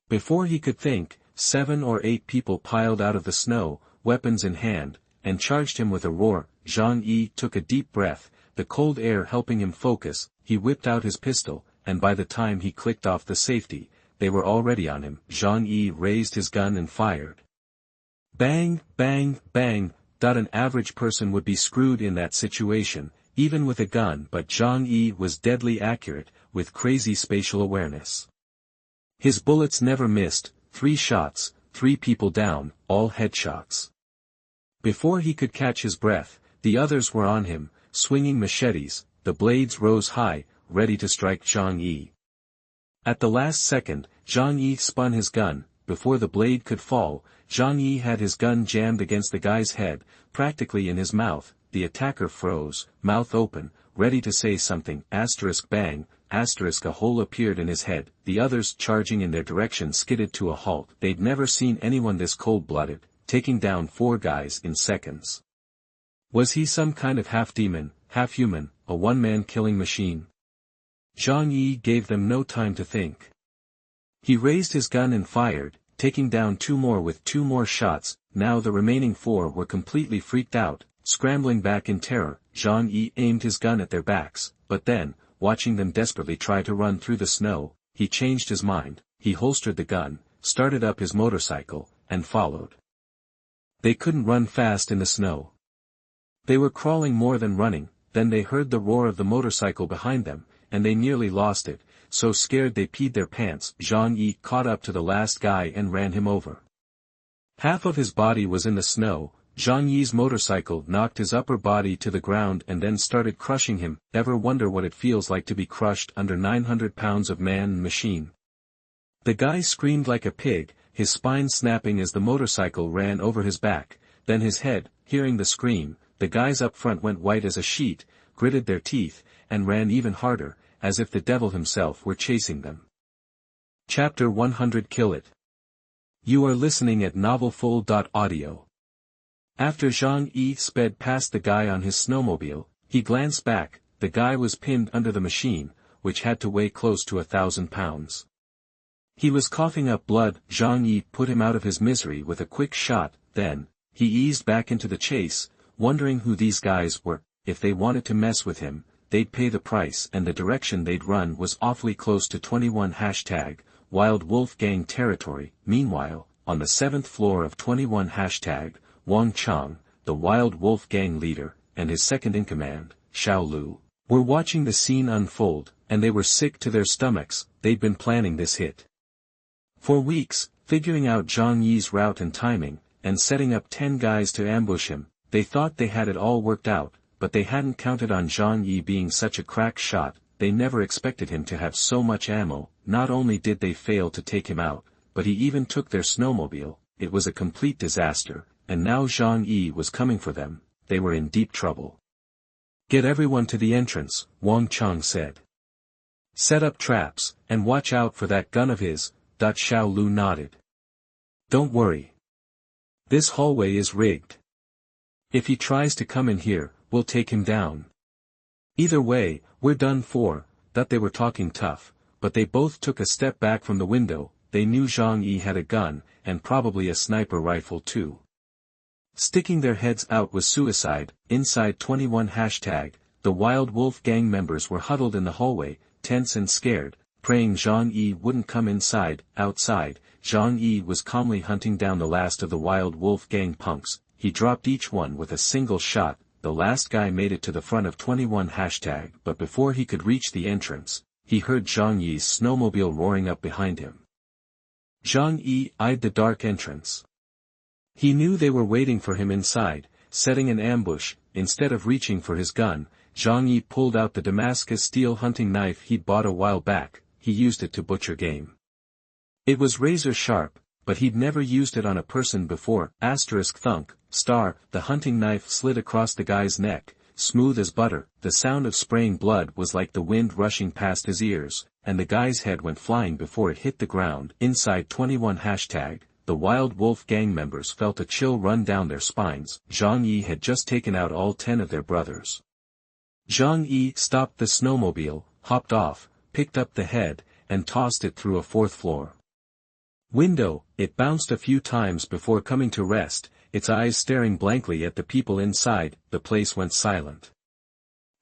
Before he could think, 7 or 8 people piled out of the snow, weapons in hand, and charged him with a roar. Zhang Yi took a deep breath, the cold air helping him focus. He whipped out his pistol, and by the time he clicked off the safety, they were already on him. Zhang Yi raised his gun and fired. Bang, bang, bang. An average person would be screwed in that situation, even with a gun, but Zhang Yi was deadly accurate, with crazy spatial awareness. His bullets never missed. 3 shots, 3 people down, all headshots. Before he could catch his breath, the others were on him, swinging machetes. The blades rose high, ready to strike Zhang Yi. At the last second, Zhang Yi spun his gun. Before the blade could fall, Zhang Yi had his gun jammed against the guy's head, practically in his mouth. The attacker froze, mouth open, ready to say something. Bang, a hole appeared in his head. The others charging in their direction skidded to a halt. They'd never seen anyone this cold-blooded, taking down 4 guys in seconds. Was he some kind of half-demon, half-human, a one-man killing machine? Zhang Yi gave them no time to think. He raised his gun and fired, taking down 2 more with 2 more shots. Now the remaining 4 were completely freaked out, scrambling back in terror. Zhang Yi aimed his gun at their backs, but then, watching them desperately try to run through the snow, he changed his mind. He holstered the gun, started up his motorcycle, and followed. They couldn't run fast in the snow. They were crawling more than running. Then they heard the roar of the motorcycle behind them, and they nearly lost it, so scared they peed their pants. Zhang Yi caught up to the last guy and ran him over. Half of his body was in the snow. Zhang Yi's motorcycle knocked his upper body to the ground and then started crushing him. Ever wonder what it feels like to be crushed under 900 pounds of man and machine? The guy screamed like a pig, his spine snapping as the motorcycle ran over his back. Then his head, hearing the scream, the guys up front went white as a sheet, gritted their teeth, and ran even harder, as if the devil himself were chasing them. Chapter 100. Kill It. You are listening at novelfull.audio. After Zhang Yi sped past the guy on his snowmobile, he glanced back. The guy was pinned under the machine, which had to weigh close to 1,000 pounds. He was coughing up blood. Zhang Yi put him out of his misery with a quick shot. Then, he eased back into the chase, wondering who these guys were. If they wanted to mess with him, they'd pay the price, and the direction they'd run was awfully close to 21 #Wild Wolf Gang territory. Meanwhile, on the 7th floor of 21 Wang Chang, the Wild Wolf Gang leader, and his second-in-command, Xiao Lu, were watching the scene unfold, and they were sick to their stomachs. They'd been planning this hit for weeks, Figuring out Zhang Yi's route and timing, and setting up 10 guys to ambush him, they thought they had it all worked out, but they hadn't counted on Zhang Yi being such a crack shot. They never expected him to have so much ammo. Not only did they fail to take him out, but he even took their snowmobile. It was a complete disaster, and now Zhang Yi was coming for them. They were in deep trouble. "Get everyone to the entrance," Wang Cheng said. "Set up traps, and watch out for that gun of his." Xiao Lu nodded. "Don't worry. This hallway is rigged. If he tries to come in here, we'll take him down. Either way, we're done for." That they were talking tough, but they both took a step back from the window. They knew Zhang Yi had a gun, and probably a sniper rifle too. Sticking their heads out was suicide. Inside 21 hashtag, the Wild Wolf gang members were huddled in the hallway, tense and scared, praying Zhang Yi wouldn't come inside. Outside, Zhang Yi was calmly hunting down the last of the Wild Wolf gang punks. He dropped each one with a single shot. The last guy made it to the front of 21 hashtag, but before he could reach the entrance, he heard Zhang Yi's snowmobile roaring up behind him. Zhang Yi eyed the dark entrance. He knew they were waiting for him inside, setting an ambush. Instead of reaching for his gun, Zhang Yi pulled out the Damascus steel hunting knife he'd bought a while back. He used it to butcher game. It was razor sharp, but he'd never used it on a person before. Thunk, the hunting knife slid across the guy's neck, smooth as butter. The sound of spraying blood was like the wind rushing past his ears, and the guy's head went flying before it hit the ground. Inside 21 hashtag, the Wild Wolf gang members felt a chill run down their spines. Zhang Yi had just taken out all 10 of their brothers. Zhang Yi stopped the snowmobile, hopped off, picked up the head, and tossed it through a 4th floor window. It bounced a few times before coming to rest, its eyes staring blankly at the people inside. The place went silent.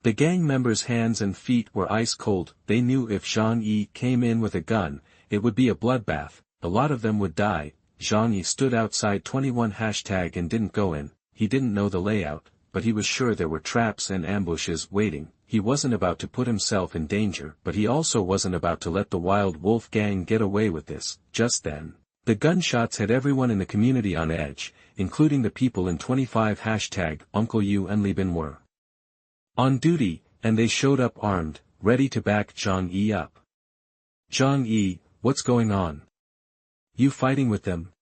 The gang members' hands and feet were ice cold. They knew if Zhang Yi came in with a gun, it would be a bloodbath. A lot of them would die. Zhang Yi stood outside 21 hashtag and didn't go in. He didn't know the layout, but he was sure there were traps and ambushes waiting. He wasn't about to put himself in danger, but he also wasn't about to let the Wild Wolf gang get away with this. Just then, the gunshots had everyone in the community on edge, including the people in 25 hashtag. Uncle Yu and Li Bin were on duty, and they showed up armed, ready to back Zhang Yi up. "Zhang Yi, what's going on? You fighting with them?"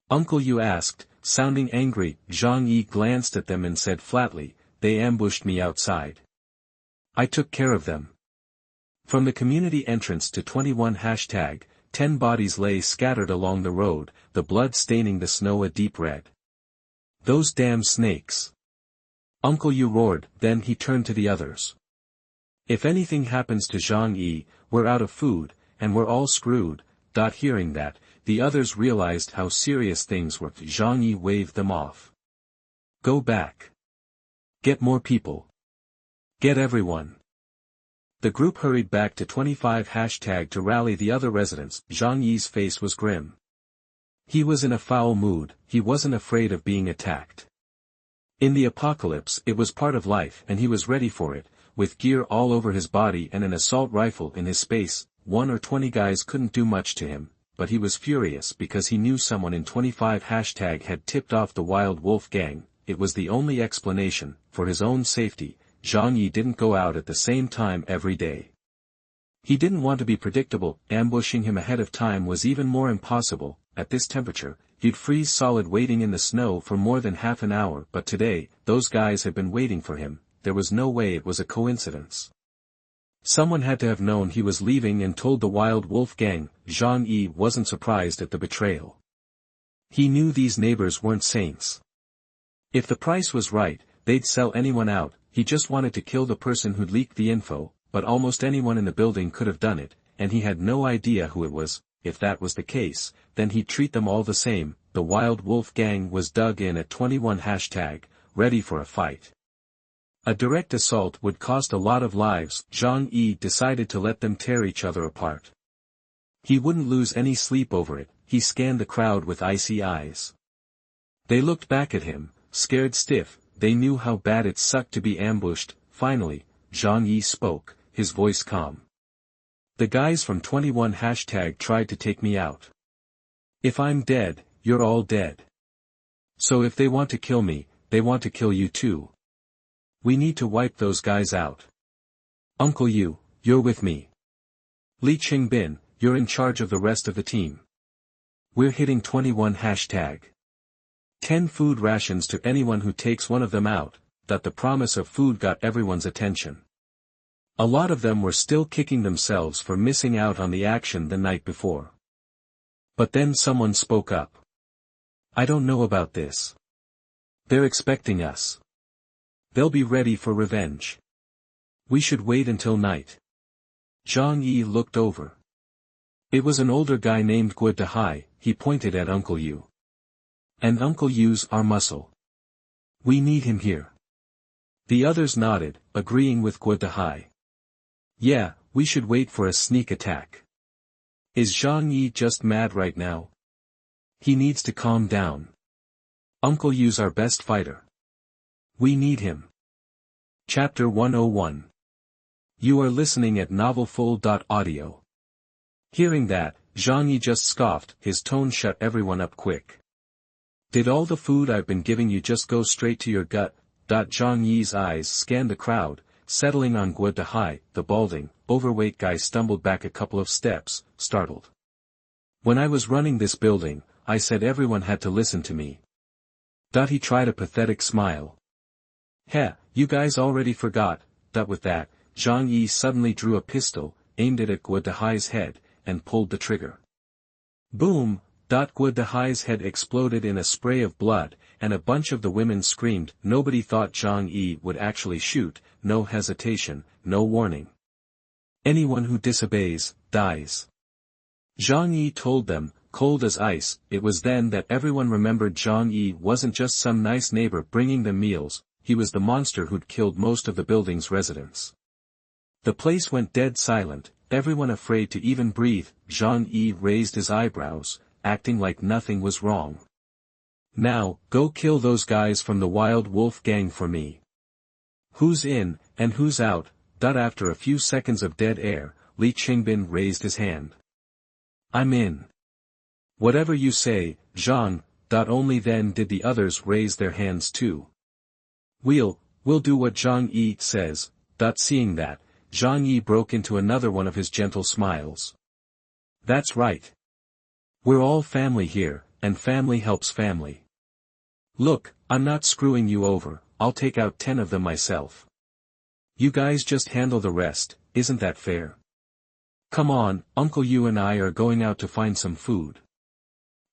Uncle Yu asked, sounding angry. Zhang Yi glanced at them and said flatly, "They ambushed me outside. I took care of them." From the community entrance to 21 hashtag, 10 bodies lay scattered along the road, the blood staining the snow a deep red. "Those damn snakes!" Uncle Yu roared. Then he turned to the others. "If anything happens to Zhang Yi, we're out of food, and we're all screwed." Hearing that, the others realized how serious things were. Zhang Yi waved them off. "Go back. Get more people. Get everyone." The group hurried back to 25 hashtag to rally the other residents. Zhang Yi's face was grim. He was in a foul mood. He wasn't afraid of being attacked. In the apocalypse it was part of life and he was ready for it. With gear all over his body and an assault rifle in his space, 1 or 20 guys couldn't do much to him, but he was furious because he knew someone in 25 hashtag had tipped off the Wild Wolf gang. It was the only explanation. For his own safety, Zhang Yi didn't go out at the same time every day. He didn't want to be predictable. Ambushing him ahead of time was even more impossible. At this temperature, he'd freeze solid waiting in the snow for more than half an hour. But today, those guys had been waiting for him. There was no way it was a coincidence. Someone had to have known he was leaving and told the Wild Wolf gang. Zhang Yi wasn't surprised at the betrayal. He knew these neighbors weren't saints. If the price was right, they'd sell anyone out. He just wanted to kill the person who'd leaked the info, but almost anyone in the building could have done it, and he had no idea who it was. If that was the case, then he'd treat them all the same. The Wild Wolf gang was dug in at 21 hashtag, ready for a fight. A direct assault would cost a lot of lives. Zhang Yi decided to let them tear each other apart. He wouldn't lose any sleep over it. He scanned the crowd with icy eyes. They looked back at him, scared stiff. They knew how bad it sucked to be ambushed. Finally, Zhang Yi spoke, his voice calm. "The guys from 21 hashtag tried to take me out. If I'm dead, you're all dead. So if they want to kill me, they want to kill you too. We need to wipe those guys out. Uncle Yu, you're with me. Li Qingbin, you're in charge of the rest of the team. We're hitting 21 hashtag. 10 food rations to anyone who takes one of them out. That the promise of food got everyone's attention. A lot of them were still kicking themselves for missing out on the action the night before. But then someone spoke up. I don't know about this. They're expecting us. They'll be ready for revenge. We should wait until night. Zhang Yi looked over. It was an older guy named Guodahai. He pointed at Uncle Yu. And Uncle Yu's our muscle. We need him here. The others nodded, agreeing with Guodahai. Yeah, we should wait for a sneak attack. Is Zhang Yi just mad right now? He needs to calm down. Uncle Yu's our best fighter. We need him. Chapter 101. You are listening at novelfull.audio. Hearing that, Zhang Yi just scoffed. His tone shut everyone up quick. Did all the food I've been giving you just go straight to your gut? Zhang Yi's eyes scanned the crowd, settling on Guodahai. The balding, overweight guy stumbled back a couple of steps, startled. When I was running this building, I said everyone had to listen to me. He tried a pathetic smile. Heh, you guys already forgot. With that, Zhang Yi suddenly drew a pistol, aimed it at Guodahai's head, and pulled the trigger. Boom! Guodahai's head exploded in a spray of blood, and a bunch of the women screamed. Nobody thought Zhang Yi would actually shoot. No hesitation, no warning. Anyone who disobeys, dies. Zhang Yi told them, cold as ice. It was then that everyone remembered Zhang Yi wasn't just some nice neighbor bringing them meals, he was the monster who'd killed most of the building's residents. The place went dead silent, everyone afraid to even breathe. Zhang Yi raised his eyebrows, acting like nothing was wrong. Now, go kill those guys from the Wild Wolf gang for me. Who's in, and who's out? After a few seconds of dead air, Li Qingbin raised his hand. I'm in. Whatever you say, Zhang. Only then did the others raise their hands too. We'll do what Zhang Yi says. Seeing that, Zhang Yi broke into another one of his gentle smiles. That's right. We're all family here, and family helps family. Look, I'm not screwing you over, I'll take out 10 of them myself. You guys just handle the rest, isn't that fair? Come on, Uncle Yu and I are going out to find some food.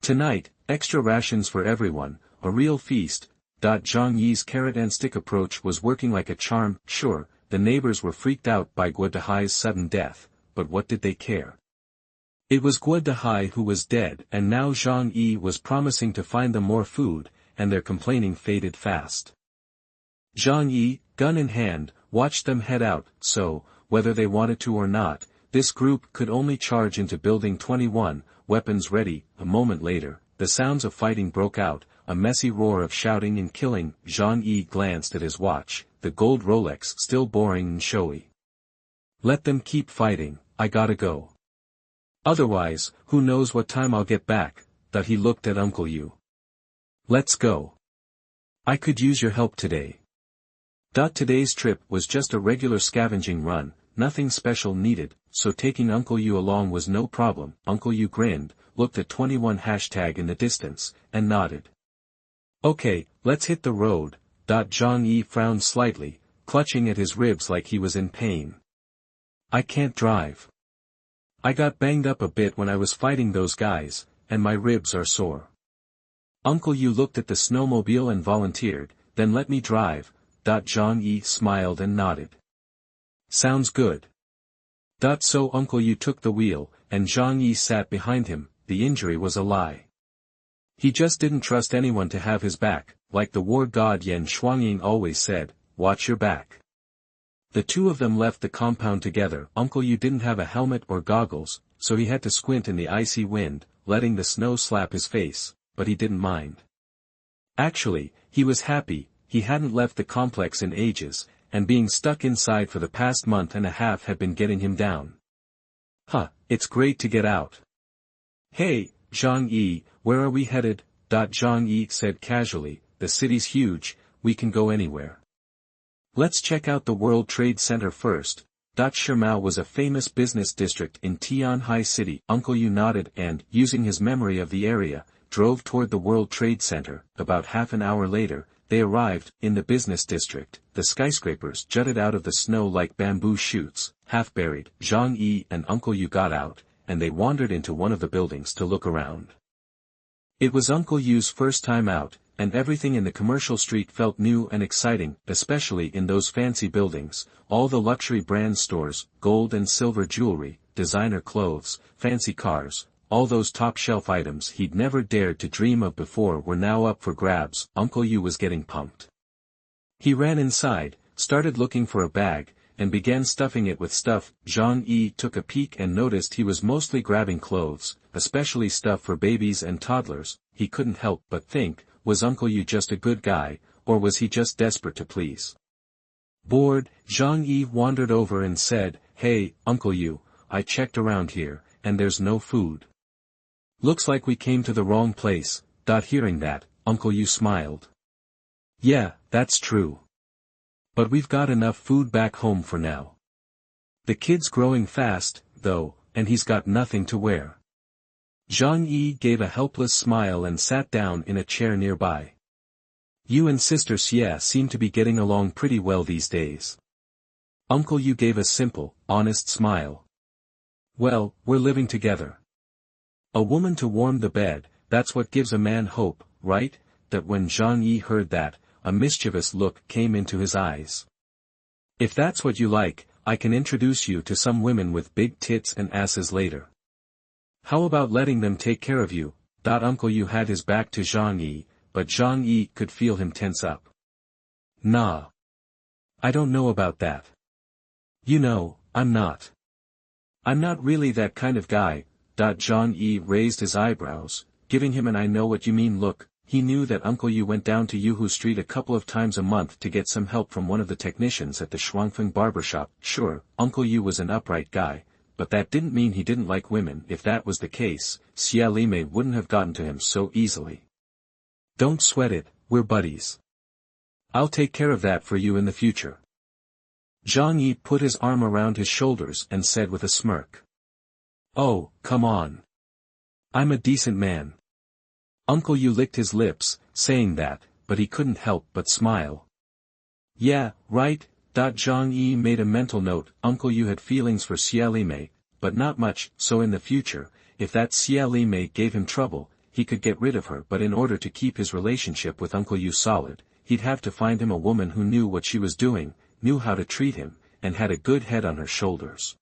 Tonight, extra rations for everyone, a real feast. Zhang Yi's carrot and stick approach was working like a charm. Sure, the neighbors were freaked out by Guodahai's sudden death, but what did they care? It was Guodahai who was dead, and now Zhang Yi was promising to find them more food, and their complaining faded fast. Zhang Yi, gun in hand, watched them head out. So, whether they wanted to or not, this group could only charge into Building 21, weapons ready. A moment later, the sounds of fighting broke out, a messy roar of shouting and killing. Zhang Yi glanced at his watch, the gold Rolex still boring and showy. Let them keep fighting, I gotta go. Otherwise, who knows what time I'll get back. He looked at Uncle Yu. Let's go. I could use your help today. Today's trip was just a regular scavenging run, nothing special needed, so taking Uncle Yu along was no problem. Uncle Yu grinned, looked at 21 hashtag in the distance, and nodded. Okay, let's hit the road. Zhang Yi frowned slightly, clutching at his ribs like he was in pain. I can't drive. I got banged up a bit when I was fighting those guys, and my ribs are sore. Uncle Yu looked at the snowmobile and volunteered, then let me drive. Zhang Yi smiled and nodded. Sounds good. So Uncle Yu took the wheel, and Zhang Yi sat behind him. The injury was a lie. He just didn't trust anyone to have his back, like the war god Yan Shuangying always said, watch your back. The two of them left the compound together. Uncle Yu didn't have a helmet or goggles, so he had to squint in the icy wind, letting the snow slap his face, but he didn't mind. Actually, he was happy. He hadn't left the complex in ages, and being stuck inside for the past month and a half had been getting him down. It's great to get out. Hey, Zhang Yi, where are we headed? Zhang Yi said casually, the city's huge, we can go anywhere. Let's check out the World Trade Center first. Shimao was a famous business district in Tianhai City. Uncle Yu nodded and, using his memory of the area, drove toward the World Trade Center. About half an hour later, they arrived, in the business district. The skyscrapers jutted out of the snow like bamboo shoots, half buried. Zhang Yi and Uncle Yu got out, and they wandered into one of the buildings to look around. It was Uncle Yu's first time out, and everything in the commercial street felt new and exciting, especially in those fancy buildings, all the luxury brand stores, gold and silver jewelry, designer clothes, fancy cars, all those top-shelf items he'd never dared to dream of before were now up for grabs. Uncle Yu was getting pumped. He ran inside, started looking for a bag, and began stuffing it with stuff. Zhang Yi took a peek and noticed he was mostly grabbing clothes, especially stuff for babies and toddlers. He couldn't help but think, was Uncle Yu just a good guy, or was he just desperate to please? Bored, Zhang Yi wandered over and said, "Hey, Uncle Yu, I checked around here, and there's no food. Looks like we came to the wrong place." Hearing that, Uncle Yu smiled. "Yeah, that's true. But we've got enough food back home for now. The kid's growing fast, though, and he's got nothing to wear." Zhang Yi gave a helpless smile and sat down in a chair nearby. "You and Sister Xie seem to be getting along pretty well these days." Uncle Yu gave a simple, honest smile. "Well, we're living together. A woman to warm the bed, that's what gives a man hope, right?" That when Zhang Yi heard that, a mischievous look came into his eyes. "If that's what you like, I can introduce you to some women with big tits and asses later. How about letting them take care of you?" Uncle Yu had his back to Zhang Yi, but Zhang Yi could feel him tense up. "Nah. I don't know about that. You know, I'm not really that kind of guy." Zhang Yi raised his eyebrows, giving him an "I know what you mean" look. He knew that Uncle Yu went down to Yuhu Street a couple of times a month to get some help from one of the technicians at the Shuangfeng barbershop. Sure, Uncle Yu was an upright guy, but that didn't mean he didn't like women. If that was the case, Li Wei wouldn't have gotten to him so easily. "Don't sweat it, we're buddies. I'll take care of that for you in the future." Zhang Yi put his arm around his shoulders and said with a smirk. "Oh, come on. I'm a decent man." Uncle Yu licked his lips, saying that, but he couldn't help but smile. "Yeah, right." Zhang Yi made a mental note. Uncle Yu had feelings for Li Wei, but not much, so in the future, if that Li Wei gave him trouble, he could get rid of her. But in order to keep his relationship with Uncle Yu solid, he'd have to find him a woman who knew what she was doing, knew how to treat him, and had a good head on her shoulders.